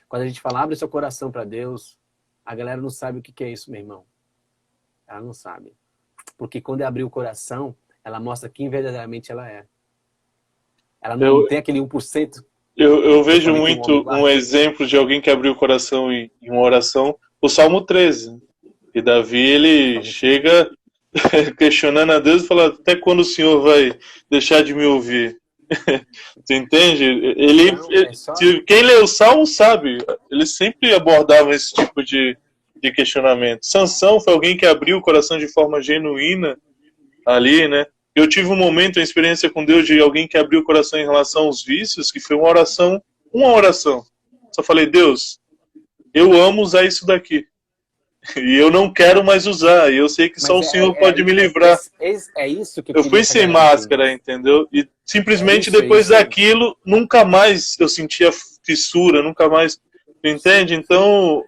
Quando a gente fala, abre seu coração para Deus, a galera não sabe o que é isso, meu irmão. Ela não sabe. Porque quando é abrir o coração, ela mostra quem verdadeiramente ela é. Ela não tem aquele 1%. Eu vejo muito um exemplo de alguém que abriu o coração em uma oração, o Salmo 13. E Davi, ele chega questionando a Deus e fala, até quando o Senhor vai deixar de me ouvir? Tu entende? Quem lê o Salmo sabe, ele sempre abordava esse tipo de questionamento. Sansão foi alguém que abriu o coração de forma genuína ali, né? Eu tive um momento, uma experiência com Deus de alguém que abriu o coração em relação aos vícios, que foi uma oração. Só falei, Deus, eu amo usar isso daqui. E eu não quero mais usar. E eu sei que só o Senhor pode me livrar. É isso que eu fui sem máscara, entendeu? E simplesmente depois daquilo, nunca mais eu sentia fissura, nunca mais. Entende? Então,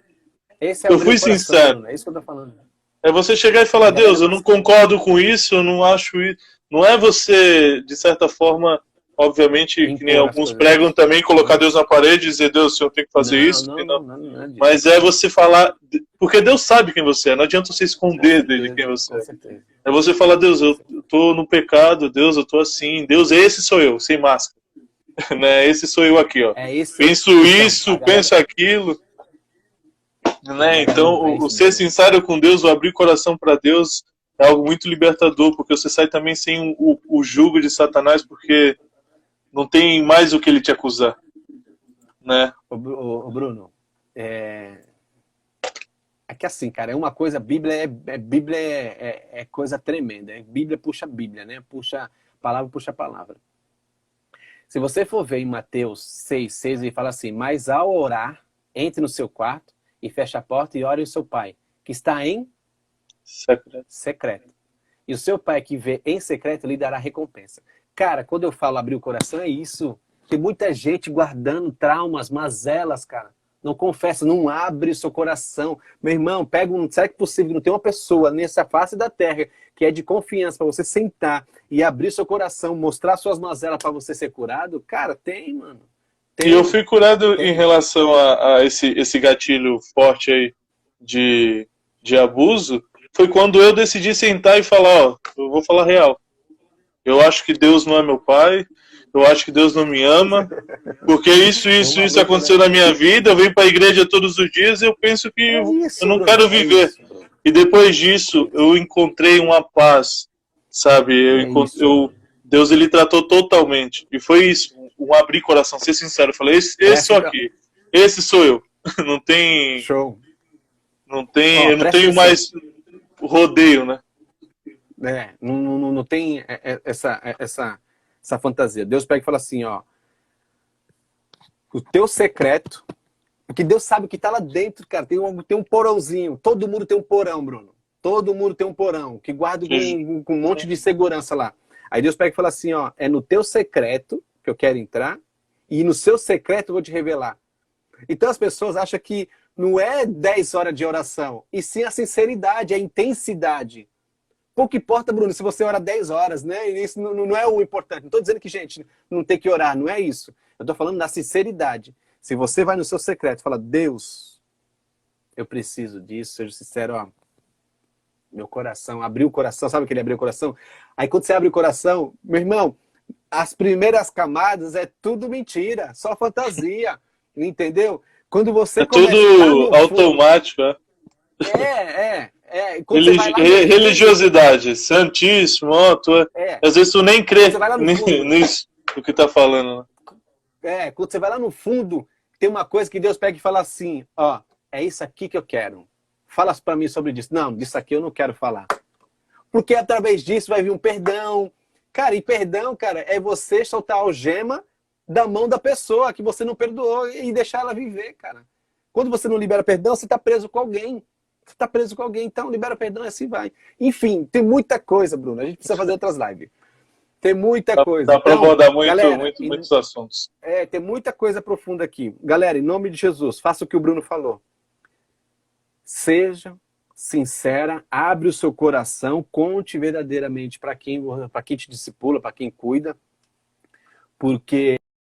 eu fui sincero. É isso que eu tô falando. É você chegar e falar, Deus, eu não concordo com isso, eu não acho isso. Não é você, de certa forma, obviamente, que nem alguns pregam também, colocar Deus na parede e dizer, Deus, o Senhor tem que fazer isso. Não. Mas é você falar, porque Deus sabe quem você é, não adianta você esconder dele quem você é. É você falar, Deus, eu tô no pecado, Deus, eu tô assim, Deus, esse sou eu, sem máscara. Né? Esse sou eu aqui, ó. Penso isso, penso aquilo. Né? Então, o ser sincero com Deus, o abrir o coração para Deus é algo muito libertador, porque você sai também sem o jugo de Satanás, porque não tem mais o que ele te acusar. Né? Ô Bruno, é que assim, cara, é uma coisa, Bíblia é coisa tremenda. Bíblia puxa Bíblia, né? Puxa palavra. Se você for ver em Mateus 6, ele fala assim, mas ao orar, entre no seu quarto e feche a porta e ore o seu pai, que está em secreto. E o seu pai que vê em secreto lhe dará recompensa. Cara, quando eu falo abrir o coração, é isso. Tem muita gente guardando traumas, mazelas, cara. Não confessa, não abre o seu coração. Meu irmão, será que é possível? Não tem uma pessoa nessa face da terra que é de confiança para você sentar e abrir seu coração, mostrar suas mazelas para você ser curado? Cara, tem, mano. E eu fui curado em relação a esse gatilho forte aí de abuso. Foi quando eu decidi sentar e falar, ó, eu vou falar real. Eu acho que Deus não é meu pai, eu acho que Deus não me ama, porque isso aconteceu na minha vida, eu venho para a igreja todos os dias e eu penso que eu não quero viver. E depois disso, eu encontrei uma paz, sabe? Deus, ele tratou totalmente. E foi isso, um abrir coração, ser sincero. Eu falei, esse sou aqui, esse sou eu. Não tem... Show. Não tem, eu não tenho mais rodeio, né? Não tem essa fantasia. Deus pega e fala assim, ó, o teu secreto, porque Deus sabe o que está lá dentro, cara, tem um porãozinho, todo mundo tem um porão, Bruno, todo mundo tem um porão, que guarda com um monte de segurança lá. Aí Deus pega e fala assim, ó, é no teu secreto que eu quero entrar, e no seu secreto eu vou te revelar. Então as pessoas acham que não é 10 horas de oração, e sim a sinceridade, a intensidade. Pouco importa, Bruno, se você ora 10 horas, né? Isso não é o importante. Não estou dizendo que, gente, não tem que orar, não é isso. Eu estou falando da sinceridade. Se você vai no seu secreto e fala, Deus, eu preciso disso, seja sincero, ó, meu coração, abriu o coração, sabe aquele abrir o coração? Aí quando você abre o coração, meu irmão, as primeiras camadas é tudo mentira, só fantasia, entendeu? Quando você começa tudo automático, religiosidade, santíssimo, ó, às vezes tu nem crê nisso, o que tá falando. Quando você vai lá no fundo, tem uma coisa que Deus pega e fala assim, ó, é isso aqui que eu quero. Fala para mim sobre isso. Não, disso aqui eu não quero falar. Porque através disso vai vir um perdão. Cara, e perdão, cara, é você soltar a algema da mão da pessoa que você não perdoou e deixar ela viver, cara. Quando você não libera perdão, você tá preso com alguém. Você está preso com alguém, então libera perdão e assim vai. Enfim, tem muita coisa, Bruno. A gente precisa fazer outras lives. Tem muita coisa. Dá para abordar muitos assuntos. Tem muita coisa profunda aqui. Galera, em nome de Jesus, faça o que o Bruno falou. Seja sincera, abre o seu coração, conte verdadeiramente para quem te discipula, para quem cuida, porque